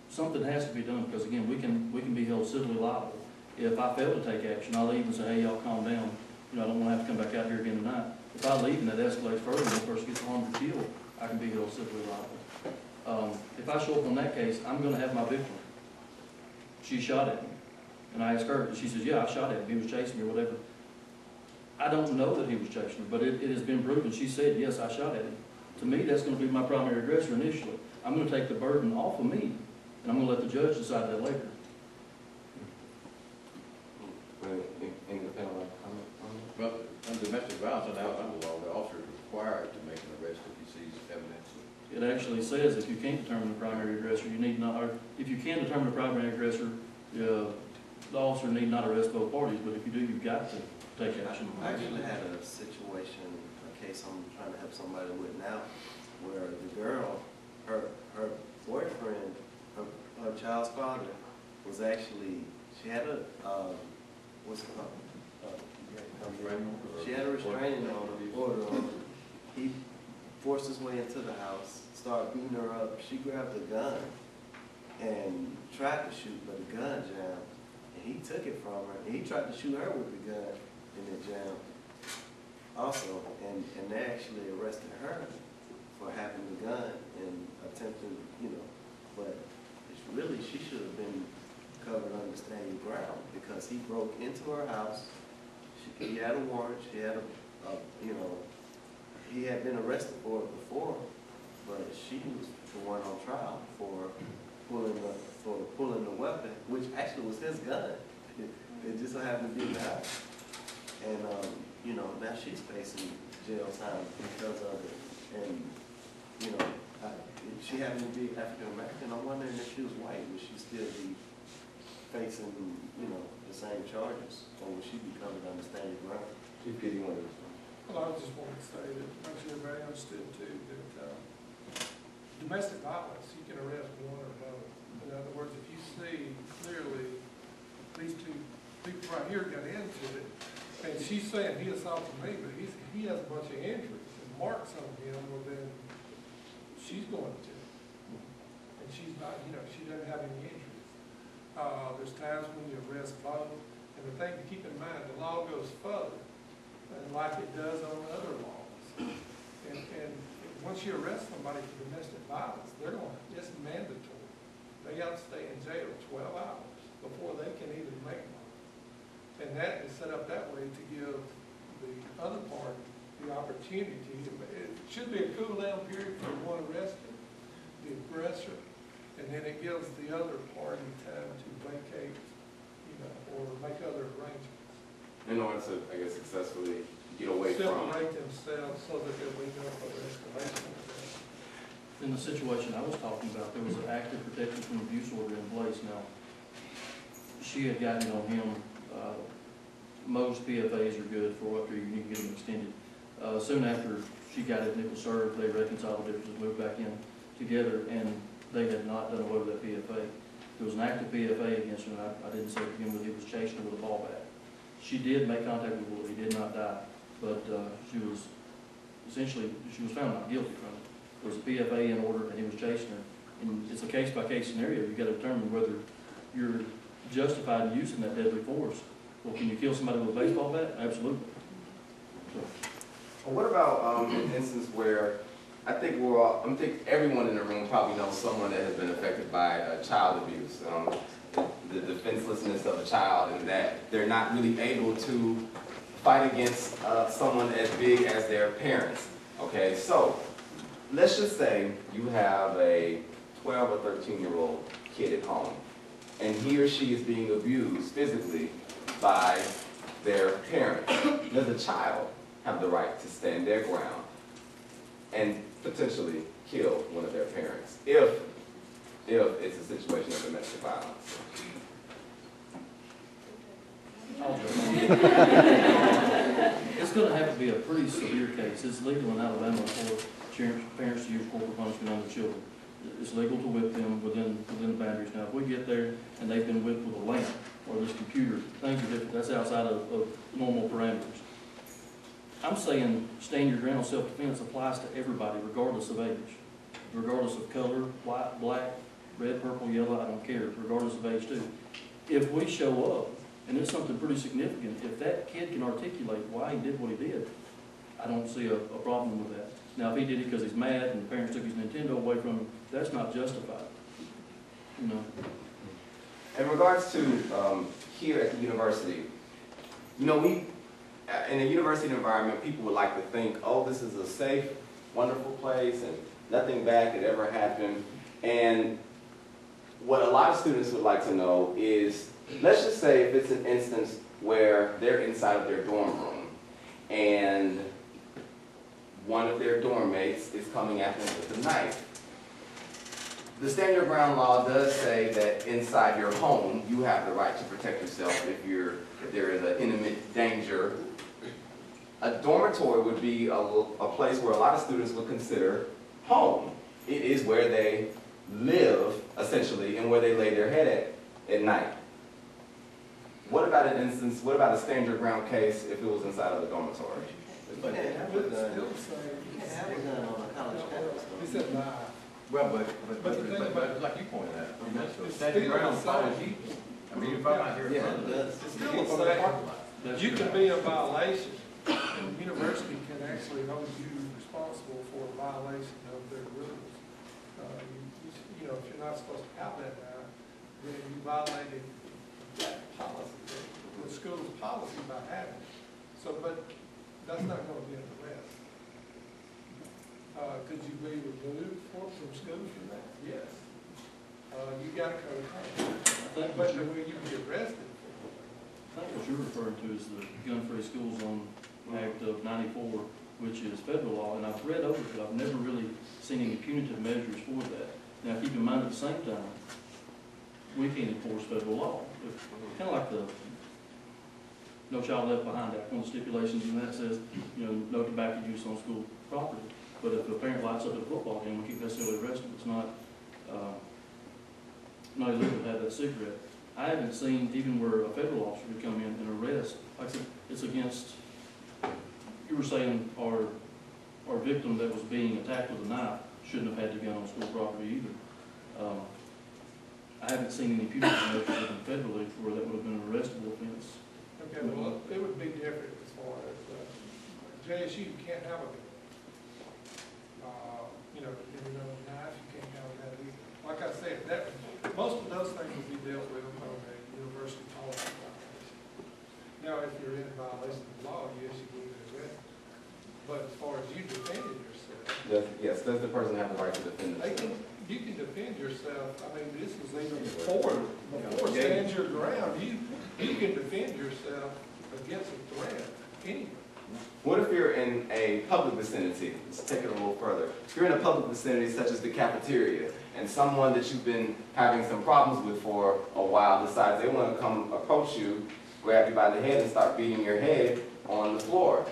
something has to be done, because again, we can be held civilly liable. If I fail to take action, I leave and say, hey, y'all calm down, I don't want to have to come back out here again tonight. If I leave and that escalates further and the person gets harmed or killed, I can be held civilly liable. If I show up on that case, I'm going to have my victim. She shot at me. And I asked her, she says, yeah, I shot at him, he was chasing me or whatever. I don't know that he was chasing her, but it has been proven. She said, yes, I shot at him. To me, that's going to be my primary aggressor initially. I'm going to take the burden off of me, and I'm going to let the judge decide that later. Any panel want to comment on that? Well, under domestic violence in Alabama law, the officer is required to make an arrest if he sees evidence. It actually says if you can't determine the primary aggressor, you need not, or if you can determine the primary aggressor, the officer need not arrest both parties, but if you do, you've got to take action. I actually had a situation, a case I'm trying to help somebody with now, where the girl, her boyfriend, her child's father, was actually, she had a, what's it called? She had a restraining order on her. He forced his way into the house, started beating her up. She grabbed a gun and tried to shoot, but the gun jammed. And he took it from her, and he tried to shoot her with the gun, and it jammed also. And they actually arrested her for having the gun and attempting, but it's really, she should have been covered under Stand Your Ground, because he broke into her house. He had a warrant, she had he had been arrested for it before, but she was the one on trial for pulling the weapon, which actually was his gun. It just so happened to be in the house. And, now she's facing jail time because of it. And, she happened to be African American. I'm wondering if she was white, would she still be facing, the same charges, or would she be covered under Stand Your Ground? Chief Kitty, you want to respond? Well, I just wanted to say that, make sure everybody understood too, that domestic violence, you can arrest one or both. In other words, if you see clearly these two people right here got into it, and she's saying he assaulted me, but he has a bunch of injuries and marks on him, well then, she's going to jail. And she's not, she doesn't have any injuries. There's times when you arrest both, and the thing to keep in mind, the law goes further, and like it does on other laws. And once you arrest somebody for domestic violence, it's mandatory. They have to stay in jail 12 hours before they can even make one. And that is set up that way to give the other party the opportunity. It should be a cool down period for the one arrested, the aggressor, and then it gives the other party time to vacate, or make other arrangements. In order to, I guess, successfully get away from. Separate themselves so that there will be no further escalation. In the situation I was talking about, there was an active protection from abuse order in place. Now, she had gotten on him. Most PFAs are good for after you need to get them extended. Soon after she got it and it was served, they reconciled the differences, moved back in together, and they had not done away with that PFA. There was an active PFA against her, and I didn't say to him that he was chasing her with a ball bat. She did make contact with Willie, he did not die, but she was found not guilty from it. There was a PFA in order, and he was chasing her. And it's a case-by-case scenario. You've got to determine whether you're justified in using that deadly force. Well, can you kill somebody with a baseball bat? Absolutely. So, Well, what about an instance where I think everyone in the room probably knows someone that has been affected by child abuse, the defenselessness of a child, and that they're not really able to fight against someone as big as their parents. Okay, so let's just say you have a 12 or 13-year-old kid at home, and he or she is being abused physically by their parents. Does the child have the right to stand their ground and potentially kill one of their parents if it's a situation of domestic violence? it's going to have to be a pretty severe case. It's legal in Alabama for parents to use corporal punishment on their children. It's legal to whip them within the boundaries. Now, if we get there and they've been whipped with a lamp or this computer, things are different. That's outside of normal parameters. I'm saying stand your ground on self-defense applies to everybody, regardless of age, regardless of color, white, black, red, purple, yellow, I don't care, regardless of age too. If we show up, and it's something pretty significant, if that kid can articulate why he did what he did, I don't see a problem with that. Now, if he did it because he's mad and the parents took his Nintendo away from him, that's not justified. In regards to here at the university, in a university environment, people would like to think, oh, this is a safe, wonderful place, and nothing bad could ever happen. And what a lot of students would like to know is, let's just say if it's an instance where they're inside of their dorm room, and one of their dorm mates is coming at them with a knife. The Stand Your Ground law does say that inside your home, you have the right to protect yourself if there is an imminent danger. A dormitory would be a place where a lot of students would consider home. It is where they live, essentially, and where they lay their head at night. What about a Stand Your Ground case if it was inside of a dormitory? But it have a gun on a college campus. He said, nah. Well, but like you pointed out, It's stand your still ground the follows same. you. I mean, if I'm out here. Yeah, it does. It's still the same. You can be in violation, and the university can actually hold you responsible for a violation of their rules. If you're not supposed to have that now, then you violated that policy, the school's policy by having it. So, but that's not going to be an arrest. Could you be removed from school for that? Yes. You got to go to college. But will you be arrested? I think what you're referring to is the Gun-Free School Zone Act of '94, which is federal law, and I've read over it, but I've never really seen any punitive measures for that. Now, keep in mind at the same time, we can't enforce federal law. Kind of like the No Child Left Behind Act. One of the stipulations in that says, no tobacco use on school property. But if a parent lights up at a football game, we can't necessarily arrest them. It's not illegal to have that cigarette. I haven't seen even where a federal officer would come in and arrest, like I said, it's against, you were saying our victim that was being attacked with a knife shouldn't have had the gun on school property either. I haven't seen any punitive measures even federally where that would have been an arrestable offense. Okay, well, it would be different as far as, JSU, you can't have a, knife, you can't have that either. Like I said, most of those things will be dealt with on a university policy violation. Now, if you're in violation of the law, yes, you will be arrested. But as far as you defending yourself, Yes, does the person have the right to defend themselves? you can defend yourself. I mean, this was even before stand your ground. You can defend yourself against a threat anyway. What if you're in a public vicinity? Let's take it a little further. If you're in a public vicinity such as the cafeteria, and someone that you've been having some problems with for a while decides they want to come approach you, grab you by the head and start beating your head on the floor,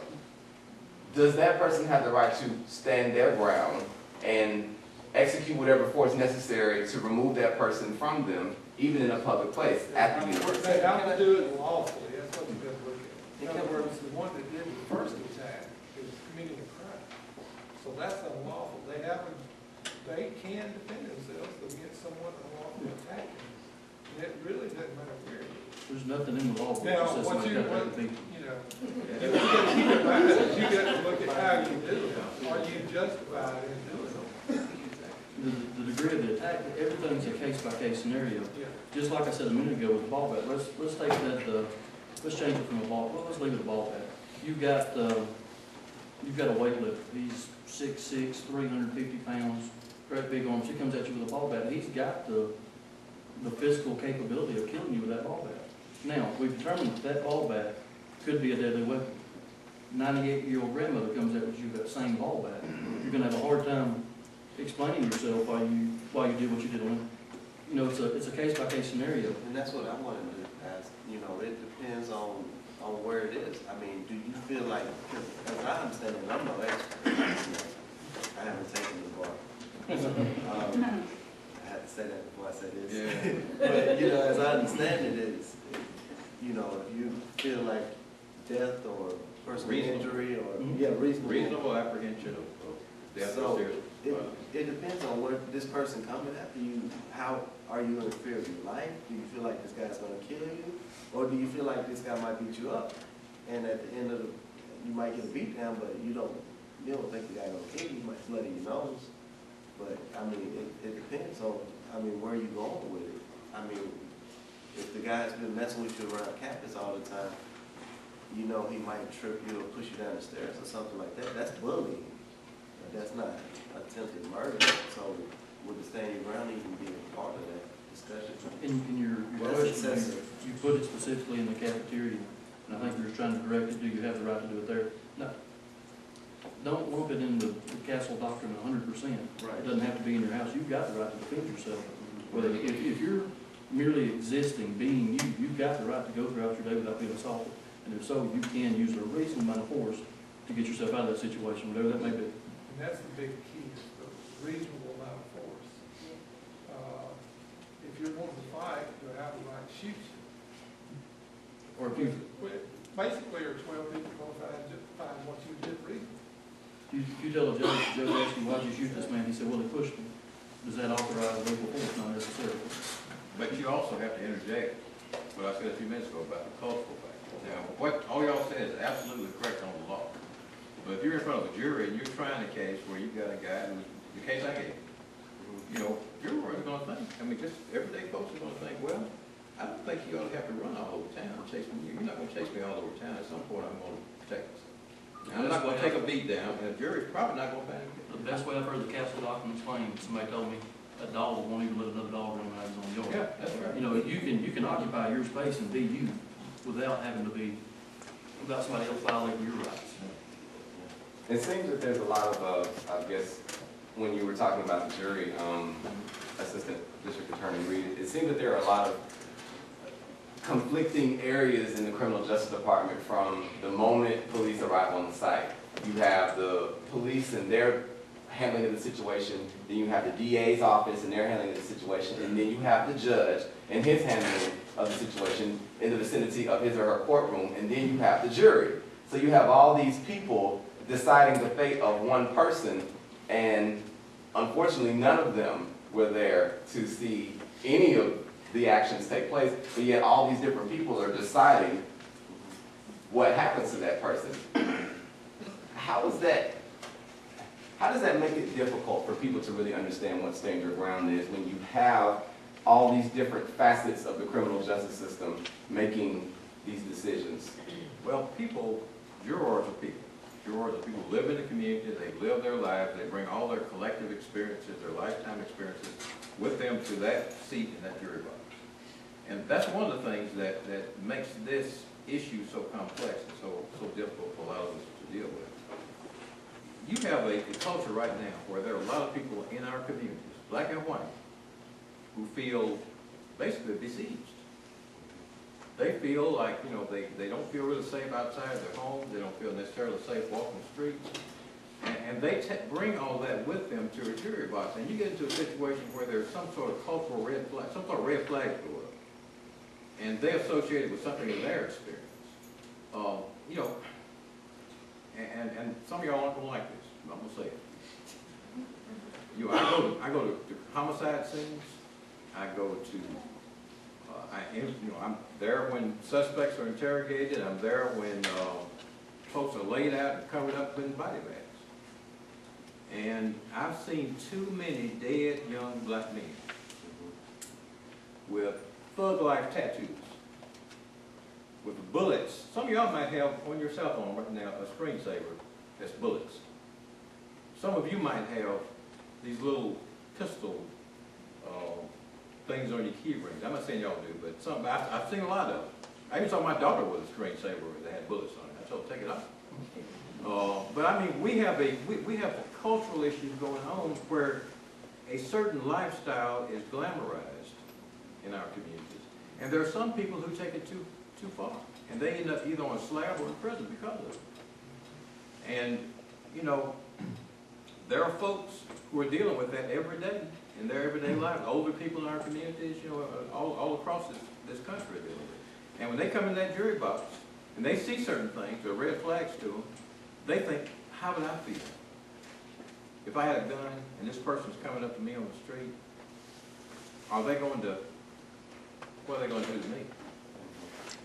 does that person have the right to stand their ground and execute whatever force necessary to remove that person from them, even in a public place at the They university? have to do it lawfully. That's what you got to look at. In other words, the one that did the first attack is committing a crime. So that's unlawful. They can defend themselves against someone unlawfully attacking them. And it really doesn't matter where it is. There's nothing in the law that Now, says what somebody you, got to be. you got to keep in mind is you got to look at how you do it. Are you justified in doing it? The degree of the attack, everything's a case-by-case scenario. Yeah. Just like I said a minute ago with the ball bat, let's take that, let's change it from a ball, well, let's leave it a ball bat. You've got a weightlifter, he's 6'6", 350 pounds, great big arms, he comes at you with a ball bat, he's got the physical capability of killing you with that ball bat. Now, we've determined that ball bat could be a deadly weapon. 98-year-old grandmother comes at you with that same ball bat, you're gonna have a hard time explaining yourself why you did what you did. It's a case-by-case scenario. And that's what I wanted to ask, it depends on where it is. I mean, do you feel like, as I understand it, I'm no expert, I haven't taken the bar. I had to say that before I said this. Yeah. But, as I understand it, it's, if you feel like death or personal Reasonable. injury or, Mhm. reasonable. apprehension of death So, or serious. It depends on where this person coming after you. How are you in fear of your life? Do you feel like this guy's gonna kill you? Or do you feel like this guy might beat you up? And at the end of you might get a beat down, but you don't think the guy gonna kill you, you might bloody your nose. But, I mean, it depends on, where you going with it. I mean, if the guy's been messing with you around campus all the time, he might trip you or push you down the stairs or something like that. That's bullying. That's not attempted murder, so would the stand your ground even be a part of that discussion? In your Well, that's question, excessive. you put it specifically in the cafeteria, and I think you're trying to direct it, do you have the right to do it there? No. Don't lump it in the Castle Doctrine 100%. Right. It doesn't have to be in your house, you've got the right to defend yourself. Whether, if you're merely existing, being you, you've got the right to go throughout your day without being assaulted. And if so, you can use a reasonable amount of force to get yourself out of that situation, whatever that may be. And that's the big key, is the reasonable amount of force. If you're wanting to fight, you'll have the right to shoot you. Or if you, Basically, or 12 people going to find what you did reasonable. you tell a judge asks you, why'd you shoot this man? He said, well, he pushed me. Does that authorize legal force? Not necessarily. But you also have to interject what I said a few minutes ago about the cultural factor. Now, what all y'all said is absolutely correct on the law. But if you're in front of a jury and you're trying a case where you've got a guy who's, the case I gave, jurors are going to think, just everyday folks are going to think, well, I don't think you ought to have to run all over town chasing you. You're not going to chase me all over town. At some point, I'm going to protect myself. I'm not going to take a beat down, and the jury's probably not going to find me. The best way I've heard the Castle Doctrine explained, somebody told me, a dog won't even let another dog run around his own yard. Yeah, that's right. You can occupy your space and be you without having to be, without somebody else violating your rights. It seems that there's a lot of, I guess, when you were talking about the jury, Assistant District Attorney Reed, it seems that there are a lot of conflicting areas in the criminal justice department from the moment police arrive on the site. You have the police and their handling of the situation, then you have the DA's office and their handling of the situation, and then you have the judge and his handling of the situation in the vicinity of his or her courtroom, and then you have the jury. So you have all these people deciding the fate of one person, and unfortunately none of them were there to see any of the actions take place, but yet all these different people are deciding what happens to that person. How does that make it difficult for people to really understand what stand your ground is when you have all these different facets of the criminal justice system making these decisions? Well, people, jurors are people. Jurors are people who live in the community, they live their lives, they bring all their collective experiences, their lifetime experiences with them to that seat in that jury box. And that's one of the things that makes this issue so complex and so difficult for a lot of us to deal with. You have a culture right now where there are a lot of people in our communities, black and white, who feel basically besieged. They feel like, you know, they don't feel really safe outside their homes, they don't feel necessarily safe walking the streets, and they bring all that with them to a jury box. And you get into a situation where there's some sort of cultural red flag, some sort of red flag go up, and they associate it with something in their experience. You know, and some of y'all aren't gonna like this, but I'm gonna say it. You know, I go to homicide scenes. I go to, I'm there when suspects are interrogated. I'm there when folks are laid out and covered up in body bags. And I've seen too many dead young black men with thug-like tattoos, with bullets. Some of y'all might have on your cell phone right now a screensaver that's bullets. Some of you might have these little pistol things on your key rings. I'm not saying y'all do, but I've seen a lot of them. I even saw my daughter with a screensaver that had bullets on it. I told her, take it off. But I mean, we have cultural issues going on where a certain lifestyle is glamorized in our communities. And there are some people who take it too far. And they end up either on a slab or in prison because of it. And, you know, there are folks who are dealing with that every day in their everyday lives. Older people in our communities, you know, all across this country are dealing with it. And when they come in that jury box and they see certain things, or red flags to them, they think, how would I feel if I had a gun and this person's coming up to me on the street? What are they going to do to me?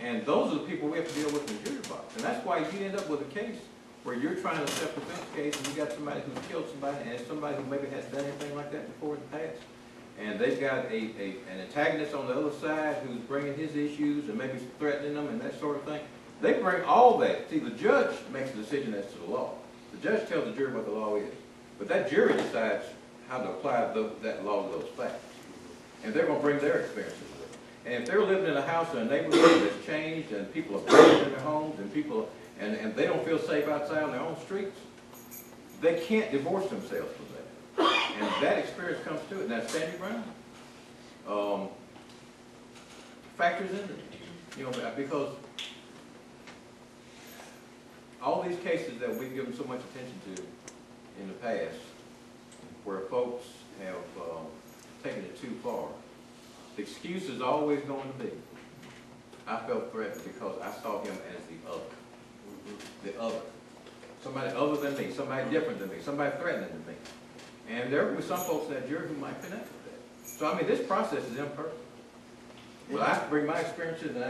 And those are the people we have to deal with in the jury box. And that's why you end up with a case where you're trying to self-defense case and you got somebody who's killed somebody and somebody who maybe has done anything like that before in the past. And they've got an antagonist on the other side who's bringing his issues and maybe threatening them and that sort of thing. They bring all that. See, the judge makes a decision as to the law. The judge tells the jury what the law is. But that jury decides how to apply that law to those facts. And they're going to bring their experiences with it. And if they're living in a house in a neighborhood that's changed and people are breaking in their homes and people and they don't feel safe outside on their own streets, they can't divorce themselves from that. And that experience comes to it. And that stand your ground factors into it. You know, because all these cases that we've given so much attention to in the past, where folks have taken it too far, the excuse is always going to be, I felt threatened because I saw him as the other. The other. Somebody other than me, somebody different than me, somebody threatening to me. And there will be some folks in that jury who might connect with that. So, I mean, this process is imperfect. Well, I bring my experiences, and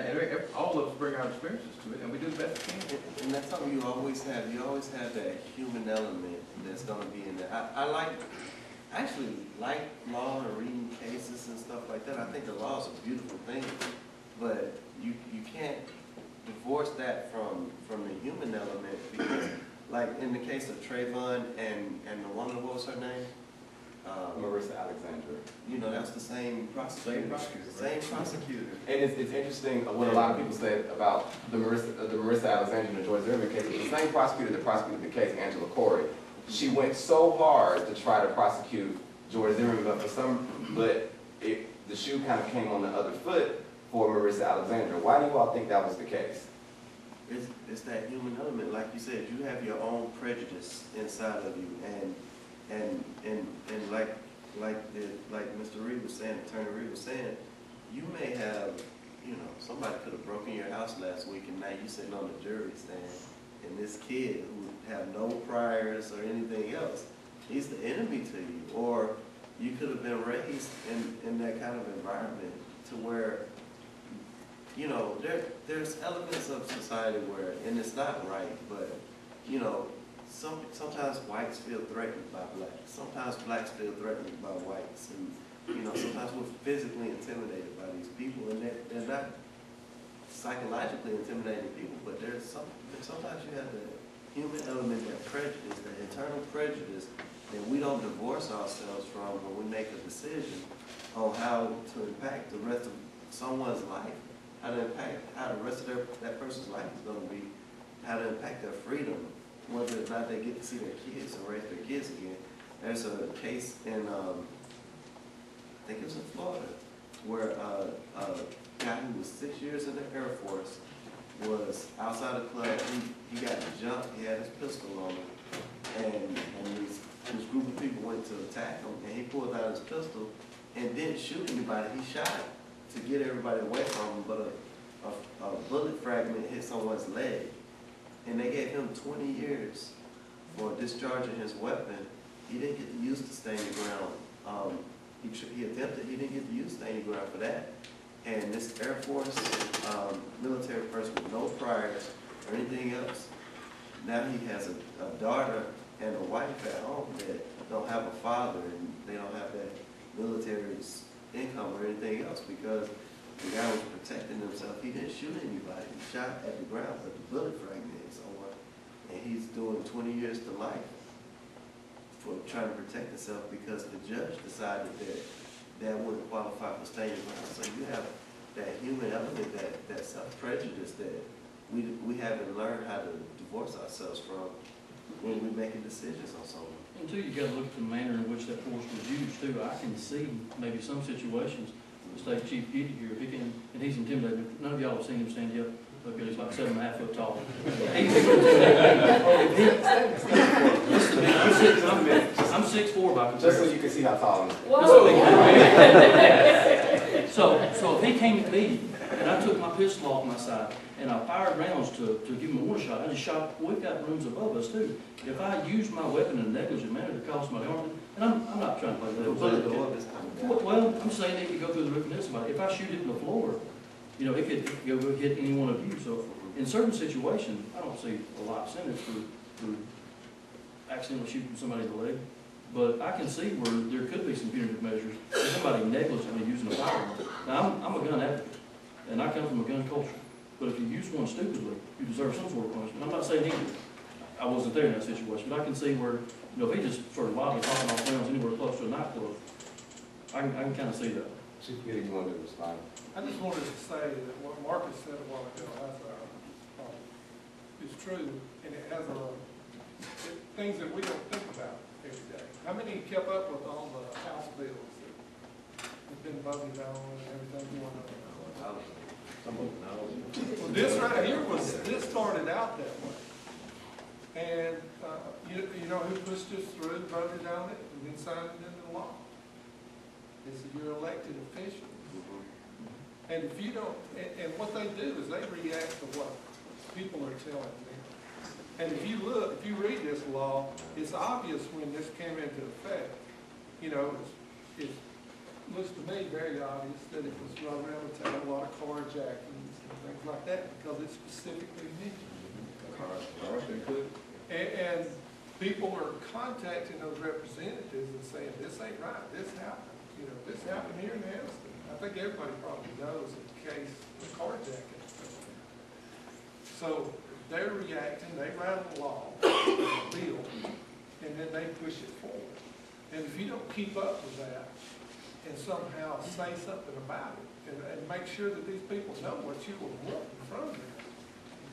all of us bring our experiences to it, and we do the best we can. And that's something you always have. You always have that human element that's going to be in there. I actually like law and reading cases and stuff like that. I think the law is a beautiful thing, but you can't divorce that from the human element, because, like in the case of Trayvon and the woman, what was her name? Marissa Alexander. You know, that's the same prosecutor. Same prosecutor. And it's interesting what a lot of people said about the Marissa Alexander and the George Zimmerman case. It's the same prosecutor that prosecuted the case, Angela Corey. She went so hard to try to prosecute George Zimmerman, but the shoe kind of came on the other foot for Marissa Alexander. Why do you all think that was the case? It's that human element. Like you said, you have your own prejudice inside of you, and And like Mr. Reed was saying, Attorney Reed was saying, you may have, somebody could have broken your house last week and now you sitting on the jury stand, and this kid who have no priors or anything else, he's the enemy to you. Or you could have been raised in that kind of environment to where, there's elements of society where, and it's not right, but, sometimes whites feel threatened by blacks. Sometimes blacks feel threatened by whites. And, sometimes we're physically intimidated by these people, and they're not psychologically intimidating people, but sometimes you have the human element, that prejudice, that internal prejudice that we don't divorce ourselves from when we make a decision on how to impact the rest of someone's life, how to impact how the rest of that person's life is going to be, how to impact their freedom, whether or not they get to see their kids or raise their kids again. There's a case in, I think it was in Florida, where a guy who was 6 years in the Air Force was outside the club. He got jumped. He had his pistol on him, and this group of people went to attack him, and he pulled out his pistol and didn't shoot anybody. He shot to get everybody away from him, but a bullet fragment hit someone's leg, and they gave him 20 years for discharging his weapon. He didn't get to use the stand your ground. He attempted, he didn't get to use stand your ground for that. And this Air Force military person with no priors or anything else, now he has a daughter and a wife at home that don't have a father, and they don't have that military income or anything else, because the guy was protecting himself. He didn't shoot anybody. He shot at the ground, but the bullet fragment is on, and he's doing 20 years to life for trying to protect himself, because the judge decided that wouldn't qualify for staying around. So you have that human element, that self-prejudice that we haven't learned how to divorce ourselves from when we're making decisions on something. And two, you gotta look at the manner in which that force was used too. I can see maybe some situations, the state chief Giddy here, he can, and he's intimidated. None of y'all have seen him stand up. Look, he's like 7.5 foot tall. I'm 6'4" by comparison. Just so you can see how tall I am. So if he came at me and I took my pistol off my side and I fired rounds to give him a warning shot, I just shot. We've got rooms above us too. If I use my weapon in a negligent manner to cause my harm, and I'm not trying to play that. Well, I'm saying it could go through the roof and hit somebody. If I shoot it in the floor, it could go hit any one of you. So in certain situations, I don't see a lot of sentence for accidentally shooting somebody in the leg. But I can see where there could be some punitive measures for somebody negligently using a firearm. Now, I'm a gun advocate, and I come from a gun culture. But if you use one stupidly, you deserve some sort of punishment. I'm not saying I wasn't there in that situation, but I can see where, if he just sort of wildly popping off rounds anywhere close to a nightclub, I can kind of see that. Chief Giddy, you wanted to respond? I just wanted to say that what Marcus said a while ago is true, and it has things that we don't think about every day. How many kept up with all the House bills that have been voted on and everything going on? Well, this right here this started out that way. And you know who pushed this through, voted on it, and then signed it into law? It's your elected officials. And if you don't, and what they do is they react to what people are telling them. And if you read this law, it's obvious when this came into effect. It looks to me very obvious that it was right around the time a lot of carjackings and things like that, because it specifically mentioned and people are contacting those representatives and saying, this ain't right, this happened. This happened here in Anniston. I think everybody probably knows the case of carjacking. So they're reacting, they write a law, a bill, and then they push it forward. And if you don't keep up with that and somehow say something about it and make sure that these people know what you were wanting from them,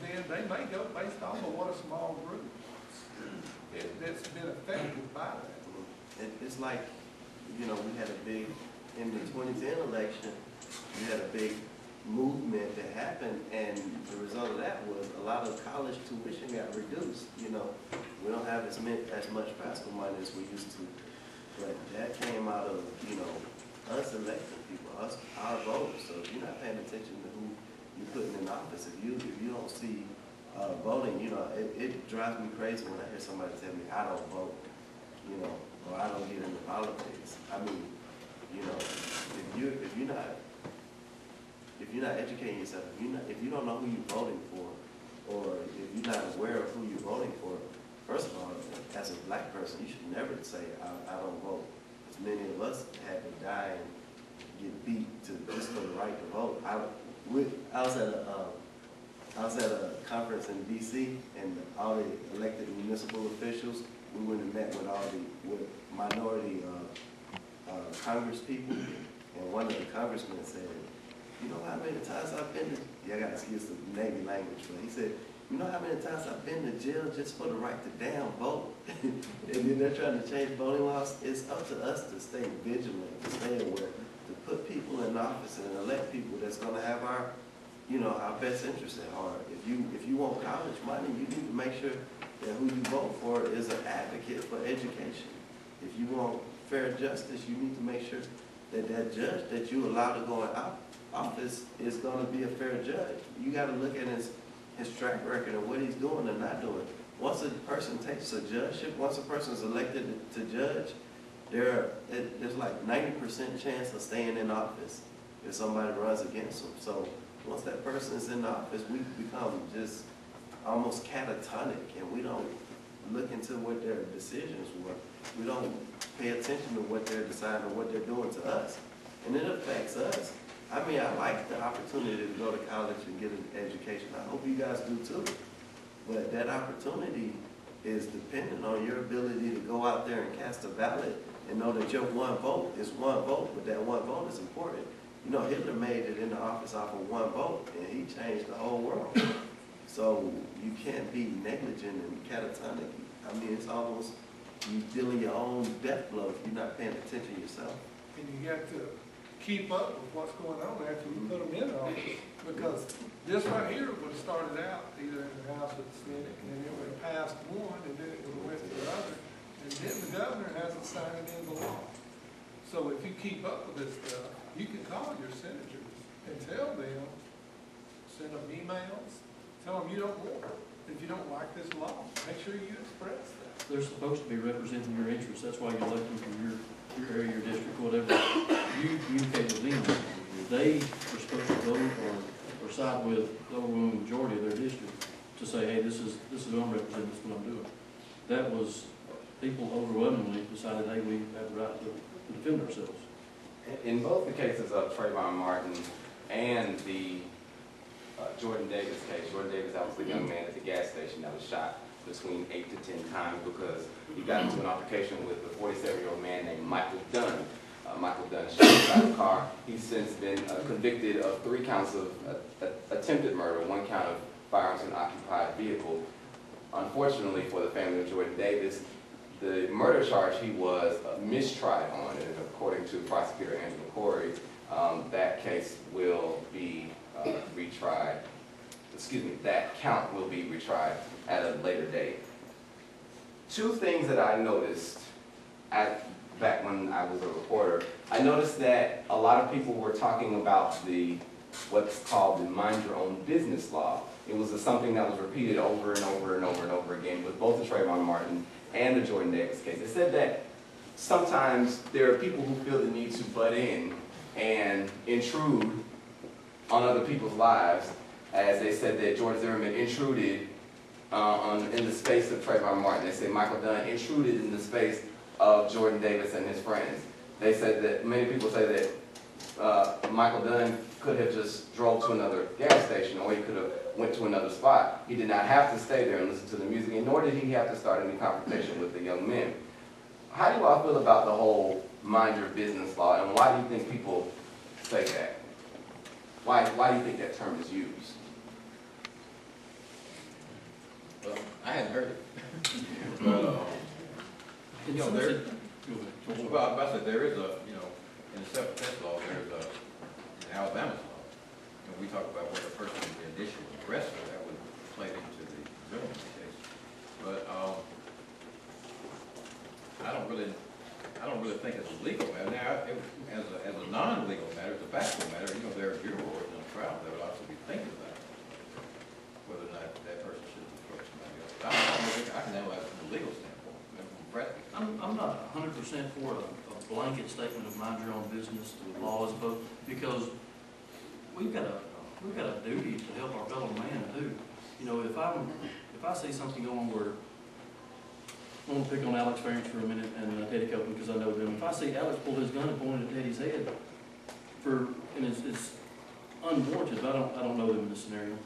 then they may go based off of what a small group that's been affected by that. It's like, we had a big, in the 2010 election, we had a big movement movement that happened, and the result of that was a lot of college tuition got reduced, you know. We don't have as much FAFSA money as we used to, but that came out of, you know, us electing people, our votes. So if you're not paying attention to who you're putting in office, if you don't see voting, you know, it drives me crazy when I hear somebody tell me, I don't vote, you know, or I don't get into politics. I mean, you know, if you're not educating yourself, if you don't know who you're voting for, or if you're not aware of who you're voting for, first of all, as a black person, you should never say, I don't vote. As many of us had to die and get beat just for the right to vote. I was at a conference in DC, and all the elected municipal officials, we went and met with minority Congress people, and one of the congressmen said, you know how many times I've been to, yeah, I got to excuse the Navy language, but he said, you know how many times I've been to jail just for the right to damn vote? And then they're trying to change voting laws. It's up to us to stay vigilant, to stay aware, to put people in office and elect people that's going to have our, you know, our best interests at heart. If you want college money, you need to make sure that who you vote for is an advocate for education. If you want fair justice, you need to make sure that that judge that you allow to go in office is going to be a fair judge. You got to look at his track record of what he's doing and not doing. Once a person takes a judgeship, once a person is elected to judge, there's like 90% chance of staying in office if somebody runs against them. So once that person is in office, we become just almost catatonic, and we don't look into what their decisions were. We don't pay attention to what they're deciding or what they're doing to us. And it affects us. I mean, I like the opportunity to go to college and get an education. I hope you guys do too. But that opportunity is dependent on your ability to go out there and cast a ballot and know that your one vote is one vote, but that one vote is important. You know, Hitler made it into office off of one vote, and he changed the whole world. So you can't be negligent and catatonic. I mean, it's almost you dealing your own death blow if you're not paying attention yourself. And you got to keep up with what's going on after you put them in office, because this right here would have started out either in the House or the Senate, and then it would have passed one, and then it would have went to the other, and then the governor hasn't signed it into law. So if you keep up with this stuff, you can call your senators and tell them, send them emails, tell them you don't want it. If you don't like this law, make sure you express that. They're supposed to be representing your interests. That's why you elect them from your area, your district, whatever. You communicate with them. They are supposed to vote or side with the overwhelming majority of their district to say, hey, this is who I'm representing, this is what I'm doing. That was, people overwhelmingly decided, hey, we have the right to defend ourselves. In both the cases of Trayvon Martin and the Jordan Davis case, Jordan Davis, that was the young man at the gas station that was shot between 8 to 10 times because he got into an altercation with a 47-year-old man named Michael Dunn. Michael Dunn shot inside the car. He's since been convicted of 3 counts of attempted murder, 1 count of firearms in an occupied vehicle. Unfortunately for the family of Jordan Davis, the murder charge he was mistried on, and according to prosecutor Angela Corey, that case will be retried. Excuse me, that count will be retried at a later date. 2 things that I noticed back when I was a reporter. I noticed that a lot of people were talking about what's called the mind your own business law. It was something that was repeated over and over and over and over again with both the Trayvon Martin and the Jordan Davis case. It said that sometimes there are people who feel the need to butt in and intrude on other people's lives, as they said that George Zimmerman intruded in the space of Trayvon Martin. They say Michael Dunn intruded in the space of Jordan Davis and his friends. They said that many people say that Michael Dunn could have just drove to another gas station, or he could have went to another spot. He did not have to stay there and listen to the music, and nor did he have to start any confrontation with the young men. How do you all feel about the whole mind your business law, and why do you think people say that? Why do you think that term is used? Well, I hadn't heard it. But, you know, well, I was about to say, there is a, you know, in the self-defense law, there's in Alabama's law, and we talk about 100% for a blanket statement of mind your own business to the laws, but because we've got a duty to help our fellow man too. You know, if I see something going where, I want to pick on Alex Ference for a minute and Teddy Copeland because I know them. If I see Alex pull his gun and point it at Teddy's head, and it's unwarranted, but I don't know them in this scenario.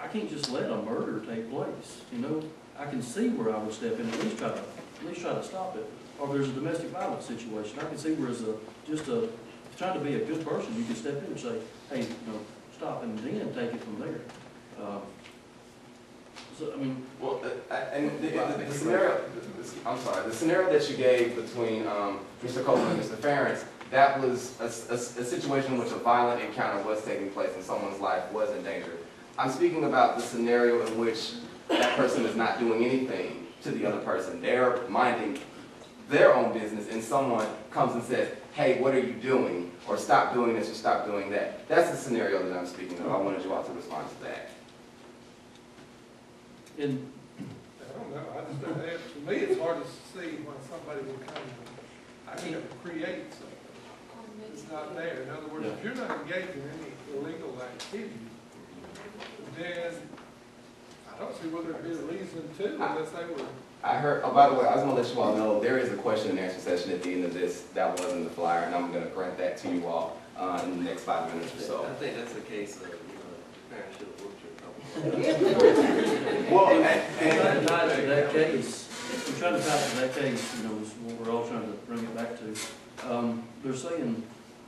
I can't just let a murder take place. You know, I can see where I would step in and at least try to stop it. Or if there's a domestic violence situation, I can see where as trying to be a good person, you can step in and say, hey, you know, stop, and then take it from there. So, I mean. Well, and the scenario, I'm sorry, the scenario that you gave between Mr. Copeland and Mr. Ference, that was a situation in which a violent encounter was taking place and someone's life was in danger. I'm speaking about the scenario in which that person is not doing anything to the other person. They're minding their own business and someone comes and says, hey, what are you doing? Or stop doing this or stop doing that. That's the scenario that I'm speaking of. I wanted you all to respond to that. I don't know, I just don't have, to me, it's hard to see when somebody will come and create something. It's not there. In other words, if you're not engaged in any illegal activity, then I don't see whether it'd be a reason to, unless they were. I heard, oh, by the way, I was going to let you all know, there is a question and answer session at the end of this that was in the flyer, and I'm going to grant that to you all in the next 5 minutes or so. I think that's the case of, parents should have booked your Well, I'm trying to tie to that case, you know, is what we're all trying to bring it back to. They're saying,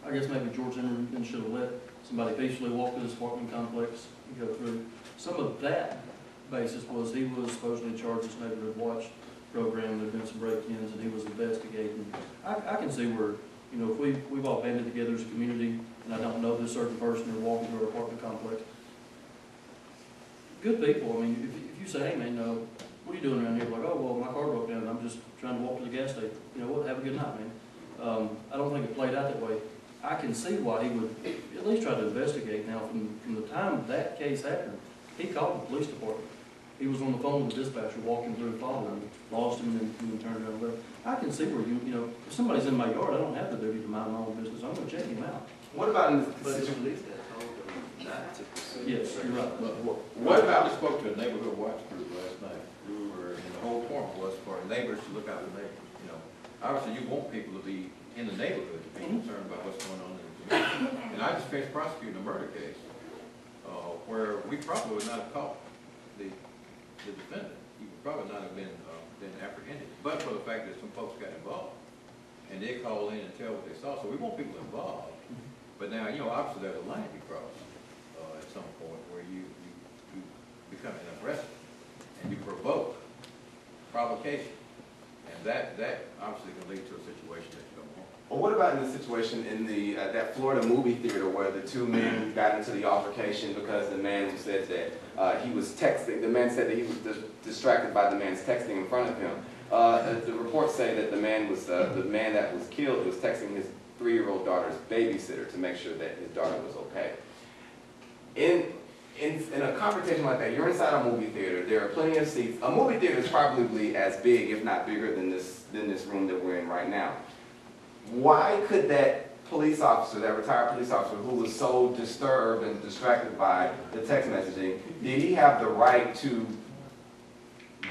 I guess maybe George Zimmerman should have let somebody peacefully walk through this apartment complex and go through. Some of that basis was he was supposedly charged with this neighborhood watch program. There'd been some break-ins and he was investigating. I can see where, you know, if we've all banded together as a community and I don't know this certain person who's walking through our apartment complex, good people. I mean, if you say, hey man, what are you doing around here? Like, oh, well, my car broke down and I'm just trying to walk to the gas station. You know what, have a good night, man. I don't think it played out that way. I can see why he would at least try to investigate. Now, from the time that case happened, he called the police department. He was on the phone with the dispatcher walking through, following him, lost him, and then turned around and left. I can see where, you know, if somebody's in my yard, I don't have the duty to mind my own business. I'm going to check him out. what about in But this the situation? police that told them not to pursue. Yes, you're right. What about, I spoke to a neighborhood watch group last night, where the whole point was for neighbors to look out for neighbors, you know. Obviously, you want people to be in the neighborhood, to be concerned about what's going on in the community. And I just finished prosecuting a murder case, where we probably would not have caught the defendant. He would probably not have been apprehended, but for the fact that some folks got involved. And they call in and tell what they saw, so we want people involved. But now, you know, obviously there's a line to be crossed at some point where you become an aggressor and you provoke provocation. And that obviously can lead to a situation that you don't want. Well, what about in the situation in the that Florida movie theater where the two men got into the altercation because the man said that he was texting, the man said that he was distracted by the man's texting in front of him. The reports say that the man that was killed was texting his 3-year-old daughter's babysitter to make sure that his daughter was okay. In a confrontation like that, you're inside a movie theater, there are plenty of seats. A movie theater is probably as big, if not bigger, than this room that we're in right now. Why could that police officer, that retired police officer who was so disturbed and distracted by the text messaging, did he have the right to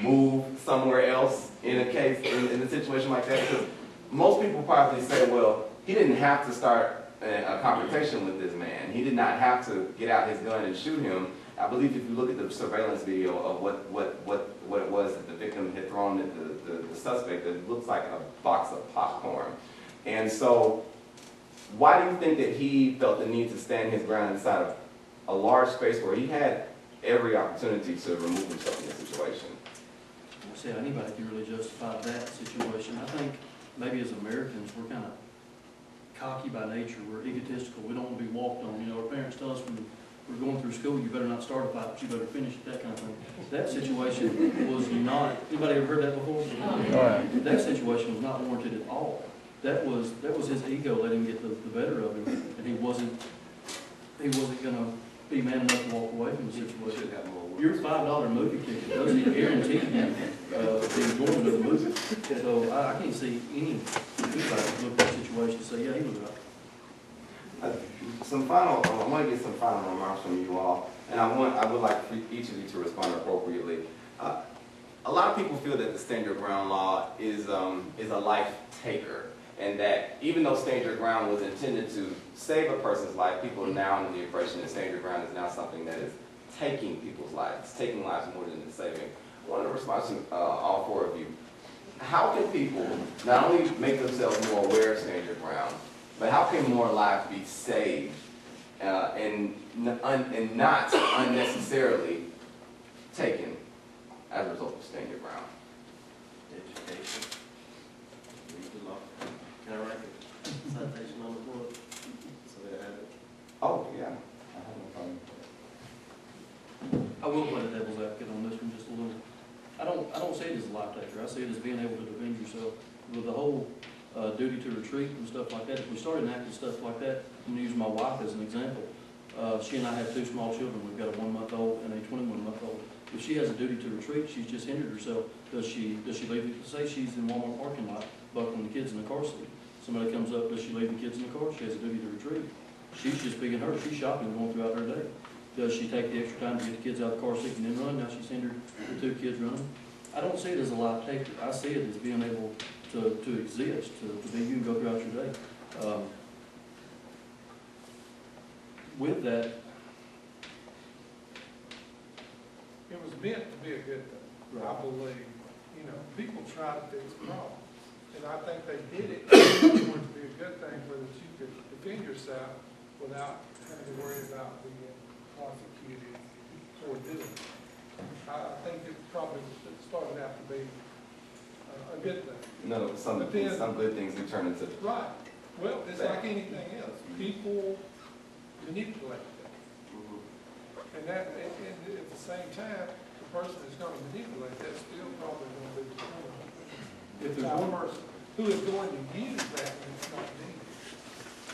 move somewhere else in a case, in a situation like that? Because most people probably say, well, he didn't have to start a confrontation with this man. He did not have to get out his gun and shoot him. I believe if you look at the surveillance video of what it was that the victim had thrown at the suspect, it looks like a box of popcorn. And so, why do you think that he felt the need to stand his ground inside of a large space where he had every opportunity to remove himself from the situation? I say anybody can really justify that situation. I think maybe as Americans, we're kind of cocky by nature. We're egotistical. We don't want to be walked on. You know, our parents tell us when we're going through school, you better not start a fight, but you better finish it, that kind of thing. That situation was not, anybody ever heard that before? That situation was not warranted at all. That was his ego letting him get the better of him, and he wasn't be man enough to walk away from the We situation. should have more work. Your $5 movie ticket doesn't guarantee you, the enjoyment of the movie. So I can't see anybody look at that situation and say, yeah, he was right. Some final, I want to get some final remarks from you all, and I would like for each of you to respond appropriately. A lot of people feel that the Stand Your Ground law is a life taker, and that even though Stand Your Ground was intended to save a person's life, people are now under the impression that Stand Your Ground is now something that is taking people's lives. It's taking lives more than it's saving. I want to respond to all four of you. How can people not only make themselves more aware of Stand Your Ground, but how can more lives be saved and not unnecessarily taken as a result of Stand Your Ground? Education. Read the law. Can I write a citation on the board? So they have it. Oh, yeah. I have no problem. I will play the devil's advocate on this one just a little. I don't see it as a life taker. I see it as being able to defend yourself with the whole duty to retreat and stuff like that. If we started enacting stuff like that, I'm gonna use my wife as an example. She and I have two small children. We've got a 1-month-old and a 21-month-old. If she has a duty to retreat, she's just hindered herself. Does she leave it? Say she's in Walmart parking lot, buckling the kids in the car seat. Somebody comes up, does she leave the kids in the car? She has a duty to retreat. She's just being her. She's shopping and going throughout her day. Does she take the extra time to get the kids out of the car seat and then run? Now she's hindered the two kids running. I don't see it as a life taker. I see it as being able to exist, to be you and go throughout your day. With that, It was meant to be a good thing, I Right. believe. You know, people try to fix problems, and I think they did it for it to be a good thing, where that you could defend yourself without having to worry about being prosecuted for doing it. I think it probably started out to be a good thing. No, some good things do turn into. Right. Well, it's like anything else. People manipulate things. And that, and at the same time, the person that's gonna manipulate, that's still probably gonna be the if there's type of one, person who is going to use that when it's not needed.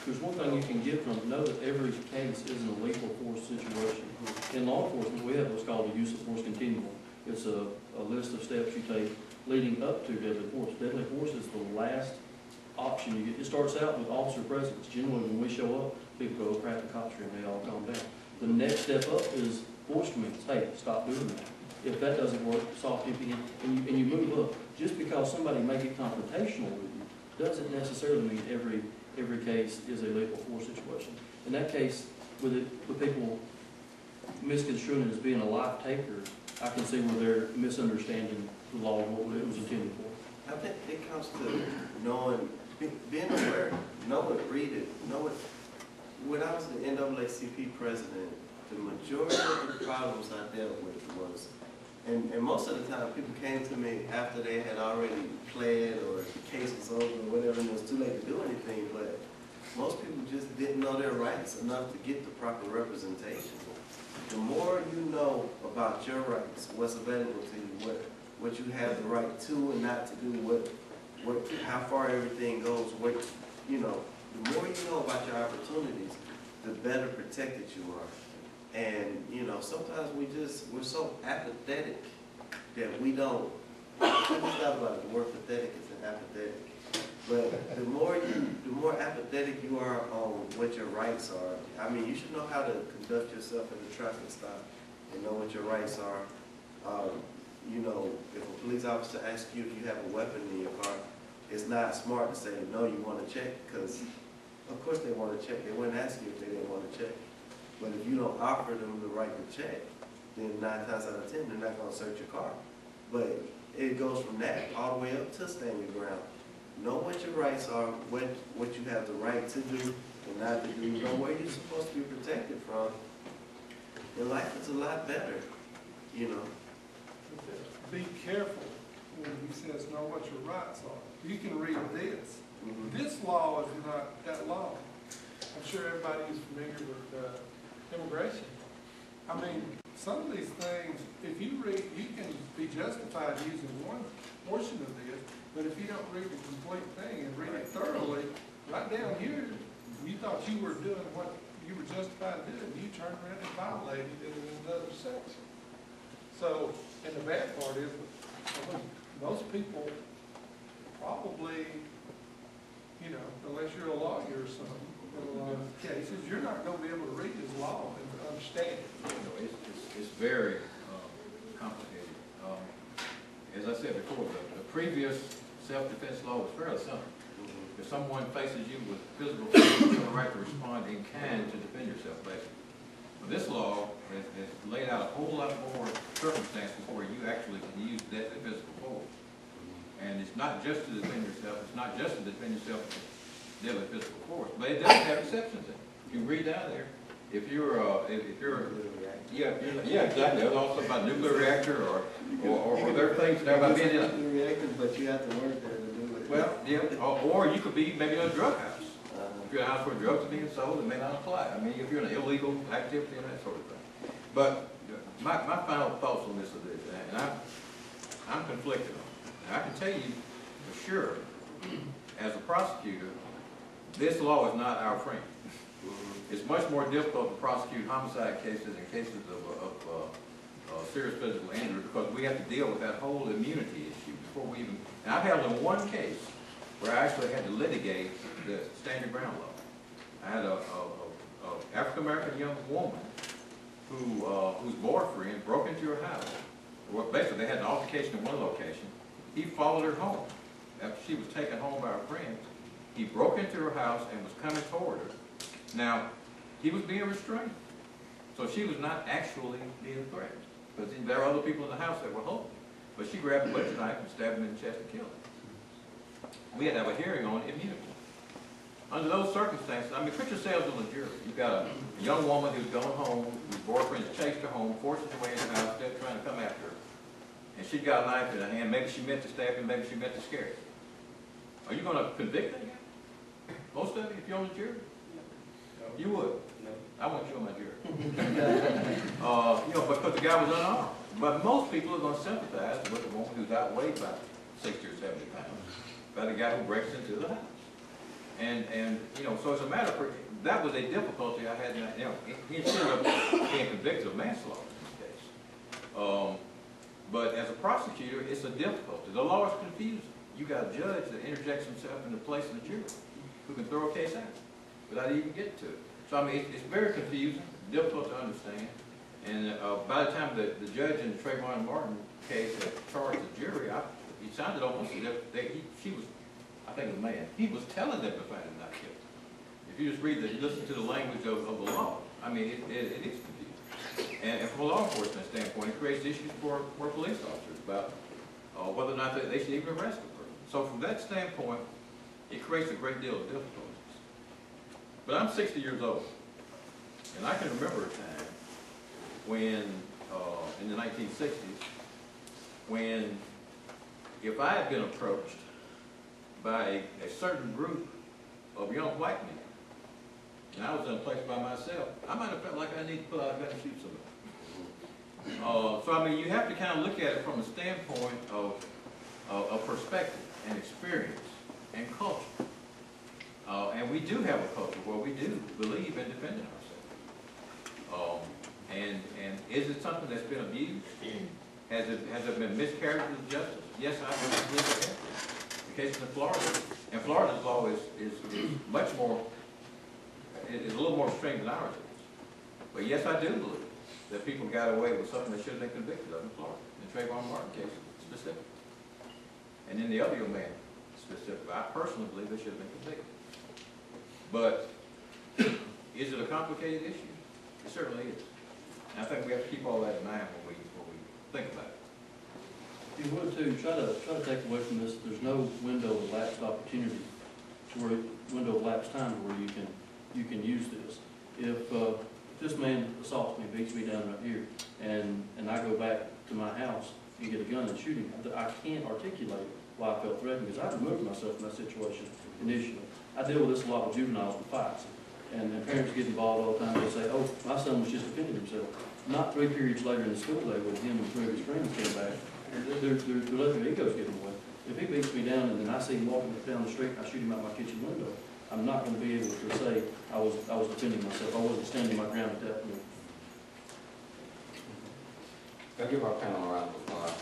there's one thing you can get from it, know that every case isn't a lethal force situation. In law enforcement, we have what's called a use of force continuum. It's a list of steps you take leading up to deadly force. Deadly force is the last option you get. It starts out with officer presence. Generally, when we show up, people go, crap, the cops are here, and they all calm down. The next step up is force commands. Hey, stop doing that. If that doesn't work, soft emptying, and you move up. Just because somebody may get confrontational with you doesn't necessarily mean every case is a lethal force situation. In that case, with people misconstruing it as being a life taker, I can see where they're misunderstanding the law and what it was intended for. I think it comes to knowing, being aware, know it, read it, know it. When I was the NAACP president, the majority of the problems I dealt with was, and most of the time people came to me after they had already pled or the case was over or whatever, and it was too late to do anything, but most people just didn't know their rights enough to get the proper representation. The more you know about your rights, what's available to you, what you have the right to and not to do, how far everything goes, you know, the more you know about your opportunities, the better protected you are. And, you know, sometimes we're so apathetic that we don't, I just thought about it, the word pathetic is an apathetic. But the more apathetic you are on what your rights are, I mean, you should know how to conduct yourself at a traffic stop and know what your rights are. You know, if a police officer asks you if you have a weapon in your car, it's not smart to say, no, you want to check, because of course they want to check. They wouldn't ask you if they didn't want to check. But if you don't offer them the right to check, then 9 times out of 10, they're not going to search your car. But it goes from that all the way up to stand your ground. Know what your rights are, what you have the right to do and not to do. Know where you're supposed to be protected from. And life is a lot better, you know. Be careful when he says know what your rights are. You can read this. This law is not that long. I'm sure everybody is familiar with immigration. I mean, some of these things, if you read, you can be justified using one portion of this, but if you don't read the complete thing and read it thoroughly, right down here, you thought you were doing what you were justified doing. You turn around and violated it in another section. So, and the bad part is, I mean, most people probably, you know, unless you're a lawyer or something, in a lot of cases, you're not gonna be able to read this law and understand it. You know, it's very complicated. As I said before, the previous self-defense law was fairly simple. If someone faces you with physical force, you have a right to respond in kind to defend yourself, basically. But this law has laid out a whole lot more circumstances where you actually can use deadly physical force. And it's not just to defend yourself, it's not just to defend yourself with deadly physical force, but it does have exceptions in it. If you read down there, if you're yeah, exactly. There's also about nuclear reactor or there are things that about being in a Reactors, but you have to work there to do it. well, yeah, or you could be maybe in a drug house. If you're in a house where drugs are being sold, it may not apply. I mean, if you're in an illegal activity and that sort of thing. But my final thoughts on this is this, and I'm conflicted on it. And I can tell you for sure, as a prosecutor, this law is not our friend. It's much more difficult to prosecute homicide cases and cases of serious physical injury because we have to deal with that whole immunity issue before we even. And I've had only one case where I actually had to litigate the stand your ground law. I had a African American young woman whose boyfriend broke into her house. Well, basically, they had an altercation in one location. He followed her home after she was taken home by her friends. He broke into her house and was coming toward her. Now, he was being restrained. So she was not actually being threatened. Because there were other people in the house that were holding. But she grabbed a butcher knife and stabbed him in the chest and killed him. We had to have a hearing on immunity. Under those circumstances, I mean, put yourselves on the jury. You've got a young woman who's going home, whose boyfriend has chased her home, forced her way in the house, they're trying to come after her. And she got a knife in her hand. Maybe she meant to stab him, maybe she meant to scare him. Are you going to convict that guy? Most of you, if you're on the jury? You would. I want you on my jury. You know, because the guy was unarmed. But most people are going to sympathize with the woman who's outweighed by 60 or 70 pounds, by the guy who breaks into the house. And you know, so it's a matter of, that was a difficulty I had. You know, he ended up being convicted of manslaughter in this case. But as a prosecutor, it's a difficulty. The law is confusing. You got a judge that interjects himself in the place of the jury, who can throw a case out without even getting to it. So I mean, it's very confusing, difficult to understand. And by the time the judge in the Trayvon Martin case had charged the jury, it sounded almost as if she was, I think it was a man, he was telling them to find him not guilty. If you just listen to the language of the law, I mean, it is confusing. And from a law enforcement standpoint, it creates issues for police officers about whether or not they should even arrest a person. So from that standpoint, it creates a great deal of difficulties. But I'm 60 years old, and I can remember a time when, in the 1960s, when if I had been approached by a certain group of young white men, and I was in a place by myself, I might have felt like I need to pull out a gun and shoot somebody. So I mean, you have to kind of look at it from a standpoint of perspective and experience and culture. And we do have a culture where we do believe in defending ourselves. And is it something that's been abused? Has there been miscarriages of justice? Yes, I believe there has been. The case in Florida, and Florida's law is much more, is a little more extreme than ours is. But yes, I do believe that people got away with something they should have been convicted of in Florida, in the Trayvon Martin case specifically. And in the other young man specifically, I personally believe they should have been convicted. But is it a complicated issue? It certainly is. And I think we have to keep all that in mind when we think about it. If you would too, try to take away from this, there's no window of lapsed opportunity, window of lapsed time where you can use this. If this man assaults me, beats me down right here, and I go back to my house and get a gun and shoot him, I can't articulate why I felt threatened because I removed myself from that situation initially. I deal with this a lot with juveniles with fights, and parents get involved all the time. They say, "Oh, my son was just defending himself." Not 3 periods later in the school day when him and 3 of his friends came back, they're letting their egos get in the way. If he beats me down and then I see him walking down the street and I shoot him out my kitchen window, I'm not gonna be able to say I was defending myself. I wasn't standing my ground at that point. Can I give our panel a round of applause?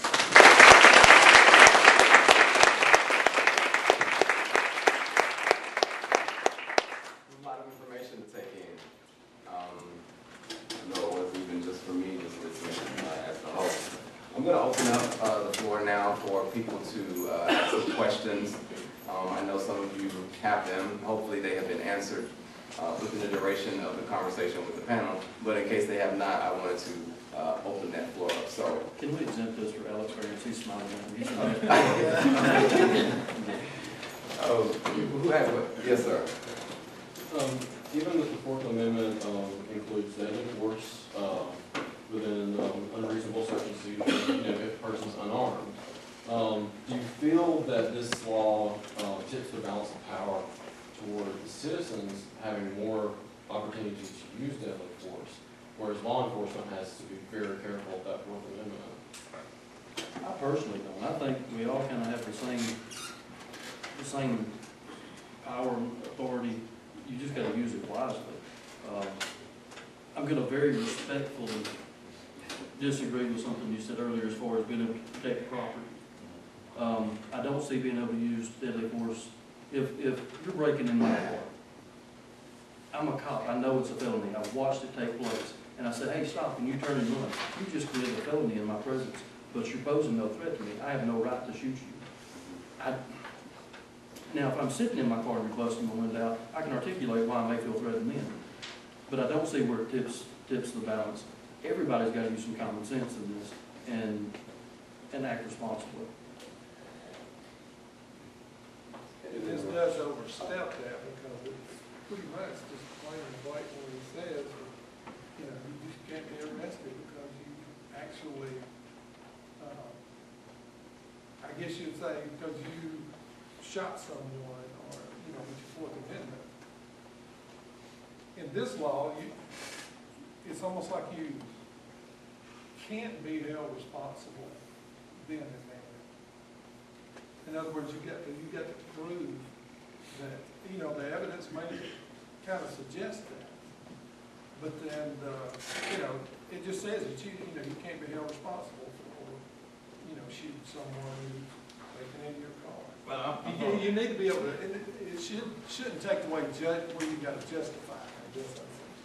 A lot of information to take in. I know it wasn't even just for me, just listening as the host. I'm going to open up the floor now for people to ask some questions. I know some of you have them. Hopefully they have been answered within the duration of the conversation with the panel. But in case they have not, I wanted to open that floor up. So, Can we exempt this for Alex Burns? He's smiling at me. who had what? Yes, sir. Even if the Fourth Amendment includes deadly force within unreasonable search and seizure, you know, if a person's unarmed, do you feel that this law tips the balance of power toward the citizens having more opportunities to use deadly force, whereas law enforcement has to be very careful with that Fourth Amendment? I personally don't. I think we all kind of have the same power and authority. You just got to use it wisely. I'm going to very respectfully disagree with something you said earlier as far as being able to protect property. I don't see being able to use deadly force. If you're breaking in my car, I'm a cop. I know it's a felony. I've watched it take place. And I said, hey, stop, and you turn and run. You just committed a felony in my presence, but you're posing no threat to me. I have no right to shoot you. Now, if I'm sitting in my car and you're busting my window out, I can articulate why I may feel threatened then. But I don't see where it tips the balance. Everybody's got to use some common sense in this and act responsibly. This does overstep that because it's pretty much just plain and white when he says, you know, you just can't be arrested because you actually, I guess you'd say because you shot someone or, you know, with your Fourth Amendment. In this law, it's almost like you can't be held responsible then and there. In other words, you got to prove that, you know, the evidence may kind of suggest that. But then, you know, it just says that you know, you can't be held responsible for, you know, shooting someone who's breaking into your car. Well, You need to be able to, it shouldn't take away where you got to justify it, I guess.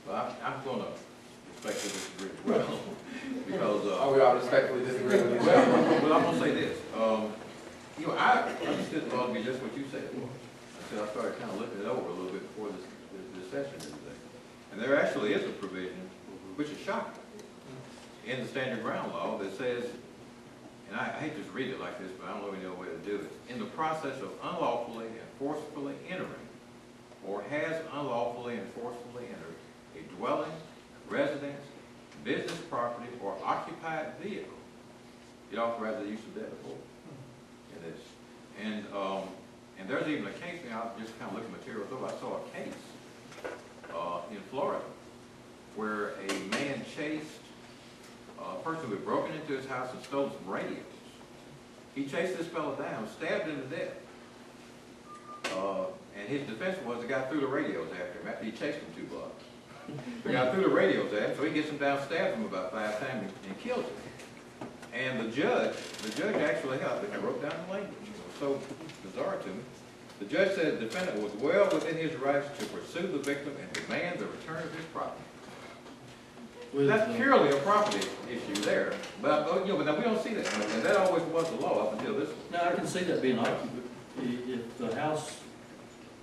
Well, I'm going to respectfully disagree as well, because, Are we all respectfully disagreeing with you? well, I'm going to say this. You know, I understood the law to be just what you said. Until I started kind of looking it over a little bit before this session today. And there actually is a provision, which is shocking, in the Standard Ground Law that says, and I hate to read it like this, but I don't really know a way to do it. In the process of unlawfully and forcefully entering, or has unlawfully and forcefully entered a dwelling, residence, business property, or occupied vehicle, it authorizes the use of deadly force. It is. And there's even a case, now I just kind of looked at material, though I saw a case in Florida where a man chased a person who had broken into his house and stole some radios. He chased this fellow down, stabbed him to death. And his defense was the guy threw the radios after him after he chased him 2 blocks. The guy threw the radios at him, so he gets him down, stabs him about 5 times and kills him. And the judge actually, I think I wrote down the language, it was so bizarre to me. The judge said the defendant was well within his rights to pursue the victim and demand the return of his property. That's purely a property issue there, but you know, but we don't see that, and that always was the law up until this one. Now, I can see that being occupied. If the house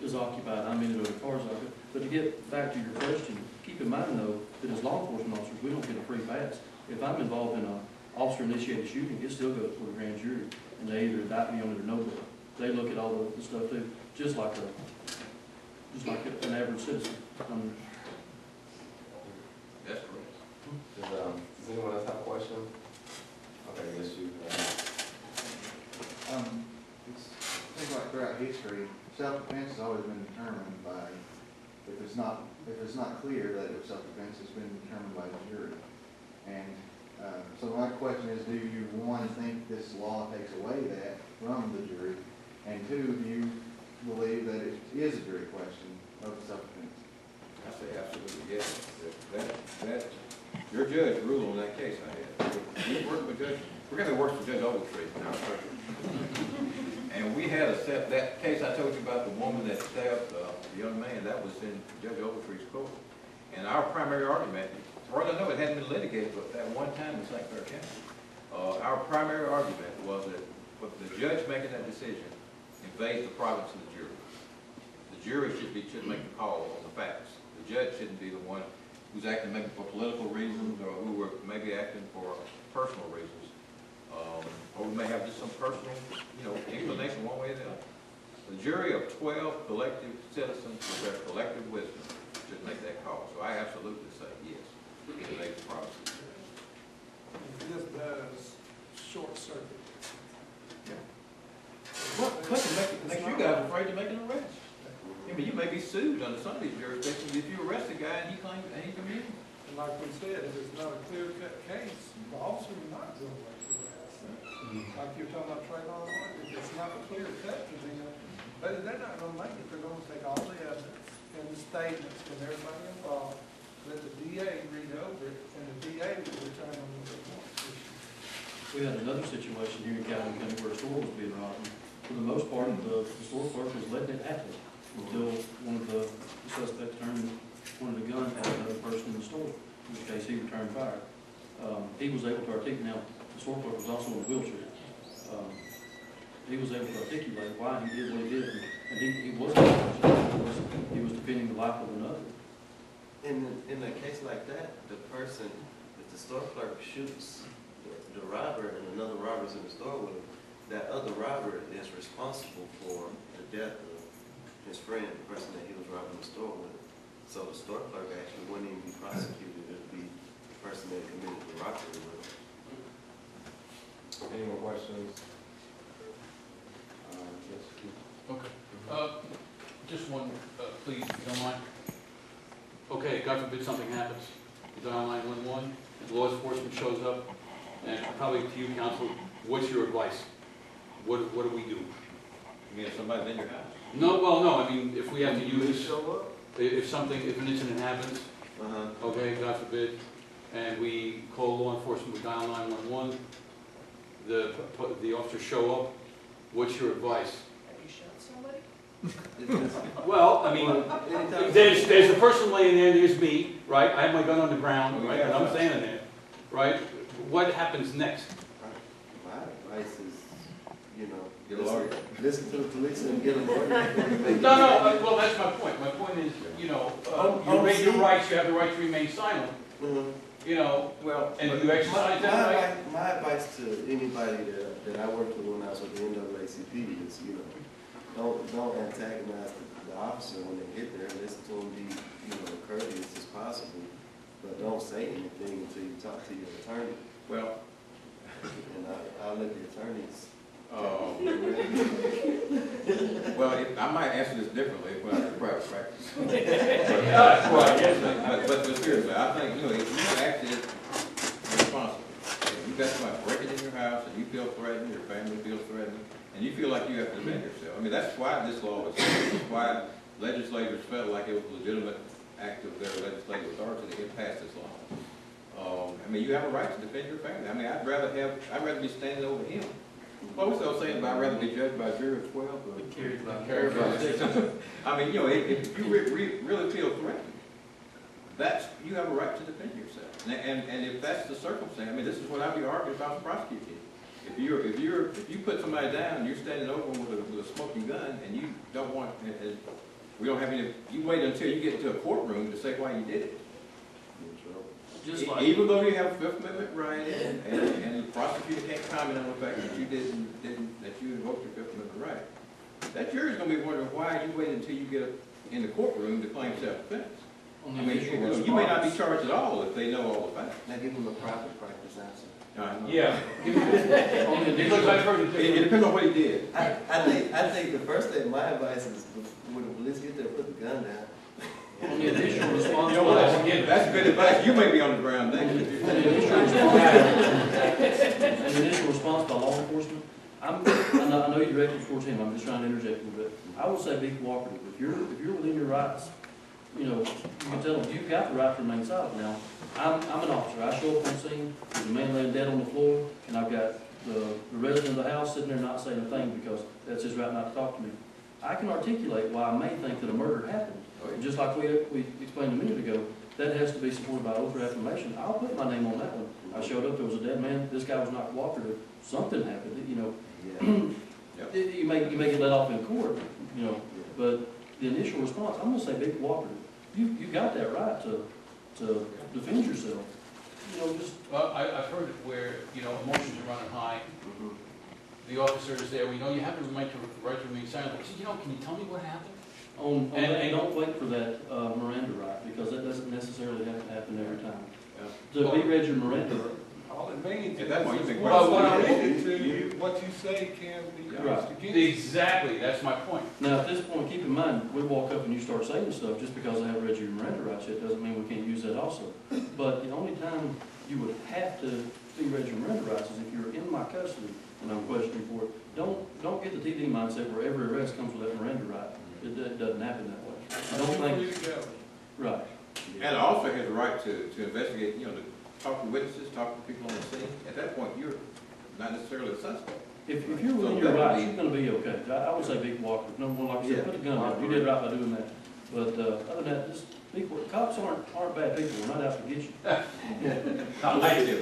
is occupied, I mean, the car's occupied. But to get back to your question, keep in mind though, that as law enforcement officers, we don't get a free pass. If I'm involved in an officer-initiated shooting, it still goes to the grand jury, and they either indict me on it or no bill. They look at all the stuff too, just like an average citizen. That's correct. Does anyone else have a question? Okay, yes, you. It seems like throughout history, self-defense has always been determined by, if it's not clear that it was self-defense, it's been determined by the jury. And so my question is, do you, one, think this law takes away that from the jury? And two, do you believe that it is a jury question of self-defense. I say absolutely yes. That, your judge ruled on that case I had. We worked with Judge, we're gonna work with Judge Overstreet in our circuit. And we had that case I told you about, the woman that stabbed the young man, that was in Judge Overstreet's court. And our primary argument, as far as I know, it hadn't been litigated, but at one time in St. Clair County. Our primary argument was that with the judge making that decision invades the province of the jury. The jury should make the call on the facts. The judge shouldn't be the one who's acting maybe for political reasons, or who were maybe acting for personal reasons. Or we may have just some personal, inclination one way or the other. The jury of 12 collective citizens with their collective wisdom should make that call. So I absolutely say yes, to make the province of the jury. This does short circuit. Well, make you guys afraid to make an arrest. I mean, you may be sued under some of these jurisdictions if you arrest a guy and he claims that he committed. And like we said, if it's not a clear-cut case, the officer is not going to make the arrest. Like you're talking about Trayvon Martin, if it's not a clear-cut to them, but they're not going to make it. They're going to take all the evidence and the statements from everybody involved, let the DA read over it, and the DA will return on the report. We had another situation here in Calhoun County where a store was being robbed. For the most part, the store clerk was letting it happen until one of the suspects pointed a gun at another person in the store, in which case he returned fire. He was able to articulate, now, the store clerk was also in a wheelchair. He was able to articulate why he did what he did, and he wasn't, he was defending the life of another. In a case like that, the person, if the store clerk shoots the robber and another robber's in the store with him, that other robber is responsible for the death of his friend, the person that he was robbing the store with. So the store clerk actually wouldn't even be prosecuted, it would be the person that committed the robbery with him. Any more questions? Yes. Okay. Just one, please, if you don't mind. Okay, God forbid something happens. You dial 911, law enforcement shows up, and probably to you, counsel, what's your advice? What do we do? You mean if somebody's in your house? No, well, no, I mean, if we have to You use, show up? if an incident happens, okay, God forbid, and we call law enforcement, we dial 911, the officers show up, what's your advice? Have you shot somebody? Well, I mean, there's a person laying there, there's me, right? I have my gun on the ground, right, and I'm standing there, right? What happens next? My advice is, Get a lawyer. listen to the police and get a lawyer. No, well, that's my point. My point is, you made your rights, you have the right to remain silent, Well, and you exercise that right. my advice to anybody that I worked with when I was with the NAACP is, don't antagonize the officer when they get there. Listen to them, be, courteous as possible, but don't say anything until you talk to your attorney. Well, And I'll let the attorneys. well, I might answer this differently when I do private practice. But seriously, I think, if you acted responsibly, if you got somebody breaking in your house and you feel threatened, your family feels threatened, and you feel like you have to defend yourself. I mean, that's why this law was passed. That's why legislators felt like it was a legitimate act of their legislative authority to get past this law. I mean, you have a right to defend your family. I mean, I'd rather be standing over him. What was I saying about I'd rather be judged by a jury of 12 or Carried by carried by 6? I mean, if you really feel threatened, you have a right to defend yourself. And if that's the circumstance, I mean, this is what I'd be arguing about the prosecuting. If you put somebody down and you're standing over them with a smoking gun and you don't want, you wait until you get into a courtroom to say why you did it. Just like, Even though you have a Fifth Amendment right, and the prosecutor can't comment on the fact that you invoked your Fifth Amendment right, that jury's gonna be wondering why you waited until you get in the courtroom to claim self-defense. I mean, you may not be charged at all if they know all the facts. Now give them a private practice answer. Yeah. on the Because I've additional, heard It depends on what he did. I think the first thing, my advice is when the police get there, put the gun down. on the additional You know, responsibility. That's good advice. You may be on the ground next. On the additional response by law enforcement, I know be directed towards him, I'm just trying to interject a little bit. I will say be cooperative. If you're within your rights, you know, you can tell them, you've got the right to remain silent. Now, I'm an officer, I show up on scene, there's a man laying dead on the floor, and I've got the resident of the house sitting there not saying a thing because that's his right not to talk to me. I can articulate why I may think that a murder happened. And just like we explained a minute ago, that has to be supported by oath or affirmation. I'll put my name on that one. I showed up, there was a dead man, this guy was not cooperative, something happened, you know. You may get let off in court, you know, but the initial response, I'm gonna say be cooperative. You got that right to defend yourself. You know, just. Well, I've heard it where, you know, emotions are running high. The officer is there, we know you have the right to remain silent. He said, you know, can you tell me what happened? And don't wait for that Miranda right, because that doesn't necessarily have to happen every time. To be read your Miranda. All it means At that point, you is think, what well, what you say can be used Right. against you. Exactly, that's my point. Now, at this point, keep in mind, we walk up and you start saying stuff, just because I haven't read your Miranda rights yet, doesn't mean we can't use that also. But the only time you would have to be read your Miranda rights is if you're in my custody and I'm questioning for it. Don't get the TD mindset where every arrest comes with that Miranda right. It doesn't happen that way. I don't think, right. And the officer has the right to investigate, you know, to talk to witnesses, talk to people on the scene. At that point, you're not necessarily a suspect. If you're within your rights, you're gonna be okay. I would say be cooperative. Number one, like I said, put the gun down. You did right by doing that. But, other than that, just be cooperative. Cops aren't bad people. We're not out to get you.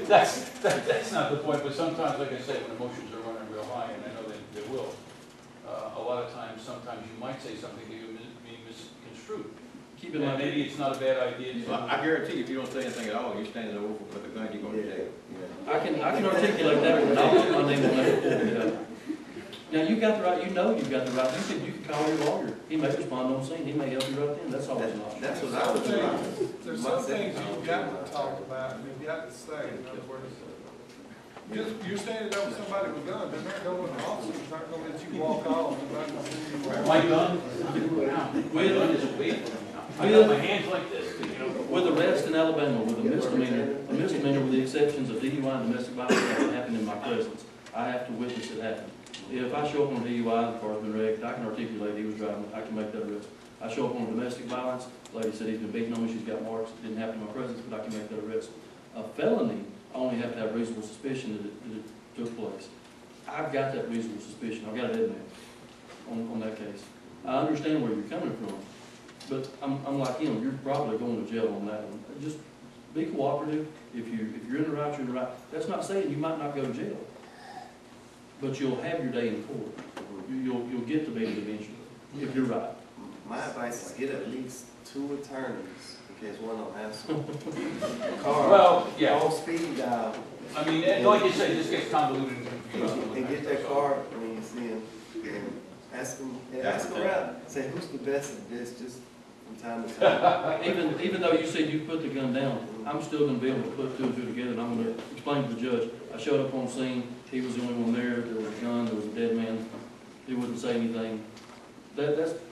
That's not the point, but sometimes, like I say, when emotions are running real high, and I know they will, a lot of times, sometimes you might say something that you be misconstrued. Keep in And mind, maybe it's not a bad idea to. Well, I guarantee you, if you don't say anything at all, you're standing over with a gun, you're going to jail. I can articulate that, but I'll put my name on that report. Now, you got the right, you know you've got the right, you can call your lawyer. He may respond on scene, he may help you right then. That's always an option. That's what I was doing. There's some things you've got to talk about, and you've got to say, in other words. You're standing over somebody with a gun, they're not going to the officers, not going to let you walk off. They're not gonna send you around. My gun, my gun is away from me. I got my hands like this, you know. With arrest in Alabama, with a misdemeanor with the exceptions of DUI and domestic violence that can happen in my presence, I have to witness it happen. If I show up on DUI, the car's been wrecked, I can articulate he was driving, I can make that arrest. I show up on domestic violence, the lady said he's been beaten on me, she's got marks, it didn't happen in my presence, but I can make that arrest. A felony, I only have to have reasonable suspicion that it took place. I've got that reasonable suspicion, I've got a dead man on that case. I understand where you're coming from, but I'm like him, you're probably going to jail on that one. Just be cooperative. If you're in the right, you're in the right. That's not saying you might not go to jail, but you'll have your day in court. You'll get to be eventually, if you're right. My advice is get at least 2 attorneys, in case one don't answer. Car, Well, yeah. on speed dial, I mean, and like you say, this gets convoluted and confusing. and get that car when you see him, and ask him around, say, who's the best at this, just from time to time. Even though you said you put the gun down, I'm still gonna be able to put 2 and 2 together, and I'm gonna explain to the judge, I showed up on scene, he was the only one there was a gun, there was a dead man, he wouldn't say anything.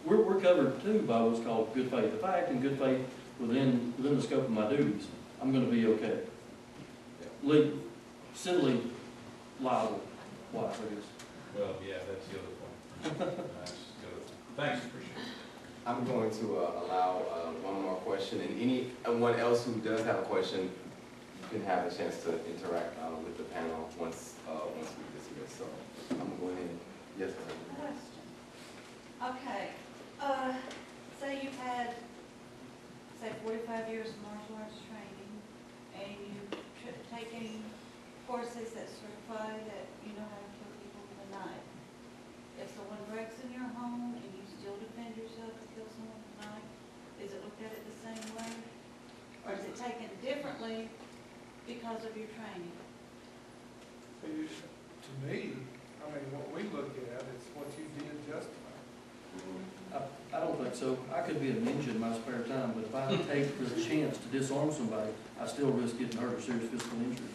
We're covered too by what's called good faith. If I act in good faith within the scope of my duties, I'm gonna be okay. Civilly liable, wise, I guess. Well, yeah, that's the other point. That's the other point. Thanks, appreciate it. I'm going to allow one more question, and anyone else who does have a question, you can have a chance to interact with the panel once we dismiss. So I'm going to go ahead. Yes, sir. Question. Okay, say you've had, say 45 years of martial arts training, and you've taken courses that certify that you know how to kill people with a knife. If someone breaks in your home and you still defend yourself to kill someone with a knife, is it looked at it the same way? Or is it taken differently because of your training? To me, I mean, what we look at is what you did justified. I don't think so. I could be a ninja in my spare time, but if I take the chance to disarm somebody, I still risk getting hurt or serious physical injury.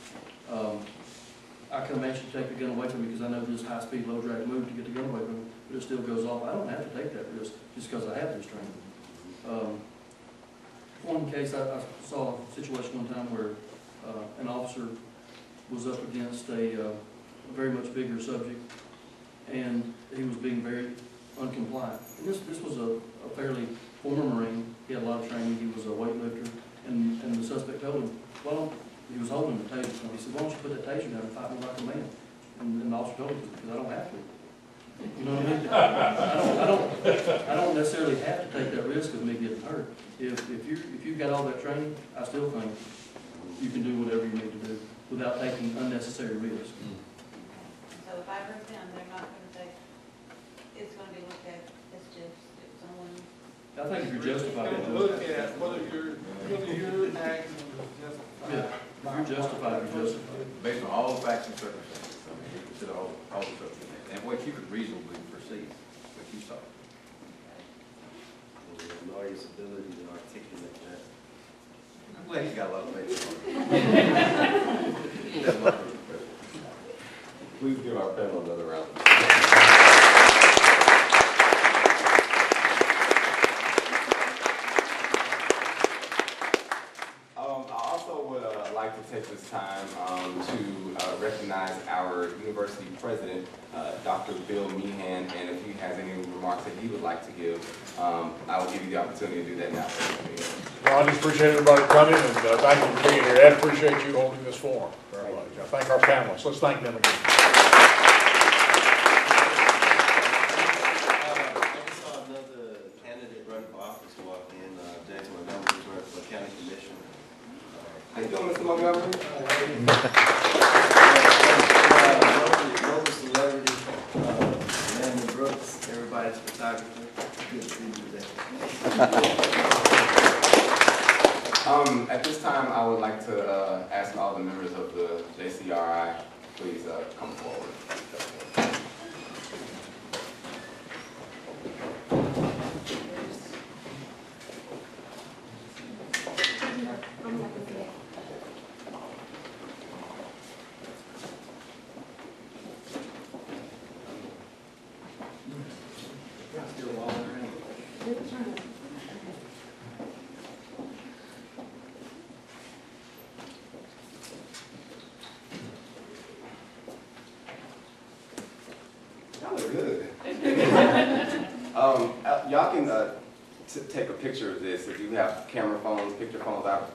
I come at you to take the gun away from me because I know this high-speed, low-drag move to get the gun away from me, but it still goes off. I don't have to take that risk just because I have this training. One case, I saw a situation one time where an officer was up against a very much bigger subject, and he was being very uncompliant. And this was a fairly former Marine, he had a lot of training, he was a weightlifter, and the suspect told him, well, he was holding the taser, and he said, why don't you put that taser down and fight me like a man? And the officer told him, because I don't have to. You know what I mean? I don't necessarily have to take that risk of me getting hurt. If you've got all that training, I still think you can do whatever you need to do without taking unnecessary risk. So if I break down, they're not gonna take, it's gonna be looked at as just if someone. I think if you're justified, And you're look justified. at whether your action is justified. Yeah, if you're justified, you're justified. Based on all the facts and circumstances, I mean, you consider all the circumstances, and what you could reasonably perceive, what you saw. The lawyer's ability to articulate that. Well, he's got a lot of faith. Please give our panel another round of applause. I also would like to take this time to recognize our university president, Dr. Bill Meehan, and if he has any remarks that he would like to give, I will give you the opportunity to do that now. Well, I just appreciate everybody coming, and thank you for being here. Ed, appreciate you holding this forum very much. I thank our panelists. Let's thank them again. I just saw another candidate running for office walk in, James Montgomery, who's running for county commission. How you doing, Mr. Montgomery? Local celebrity, Landon Brooks, everybody's photographer. Good to see you today. At this time, I would like to ask all the members of the JCRI, please come forward. Y'all look good. Y'all can take a picture of this. If you have camera phones, picture phones out,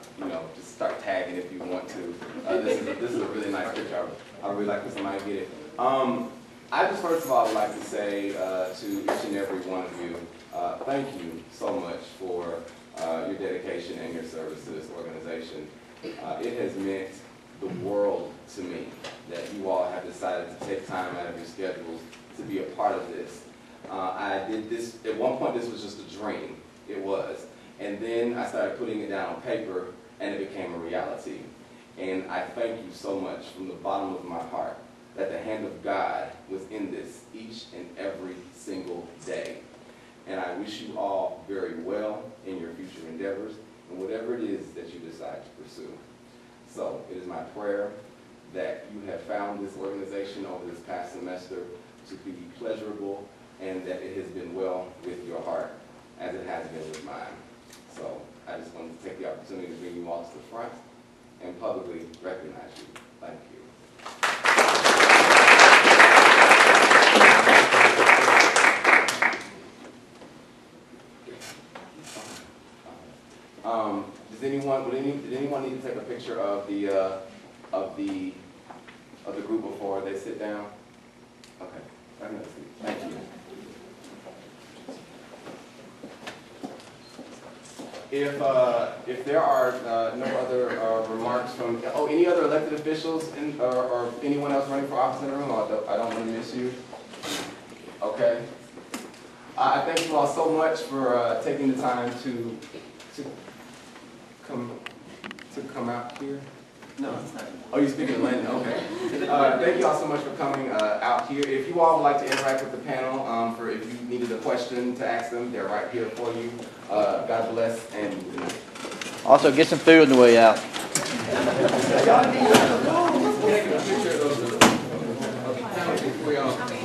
just start tagging if you want to. This is a really nice picture. I would really like for somebody to get it. I just first of all would like to say to each and every one of you, thank you so much for your dedication and your service to this organization. It has meant the world to me that you all have decided to take time out of your schedules to be a part of this. I did this, at one point this was just a dream, it was. And then I started putting it down on paper and it became a reality. And I thank you so much from the bottom of my heart that the hand of God was in this each and every single day. And I wish you all very well in your future endeavors and whatever it is that you decide to pursue. So it is my prayer that you have found this organization over this past semester to be pleasurable and that it has been well with your heart as it has been with mine. So I just wanted to take the opportunity to bring you all to the front and publicly recognize you. Thank you. Did anyone need to take a picture of the group before they sit down? Okay, thank you. If there are no other remarks from any other elected officials or anyone else running for office in the room, I don't want to miss you. Okay. I thank you all so much for taking the time to come out here. No, it's not. Oh, you're speaking to Landon, okay. Thank you all so much for coming out here. If you all would like to interact with the panel, for if you needed a question to ask them, they're right here for you. God bless and good night. Also, get some food on the way out. Y'all need to take a picture of the panel before y'all.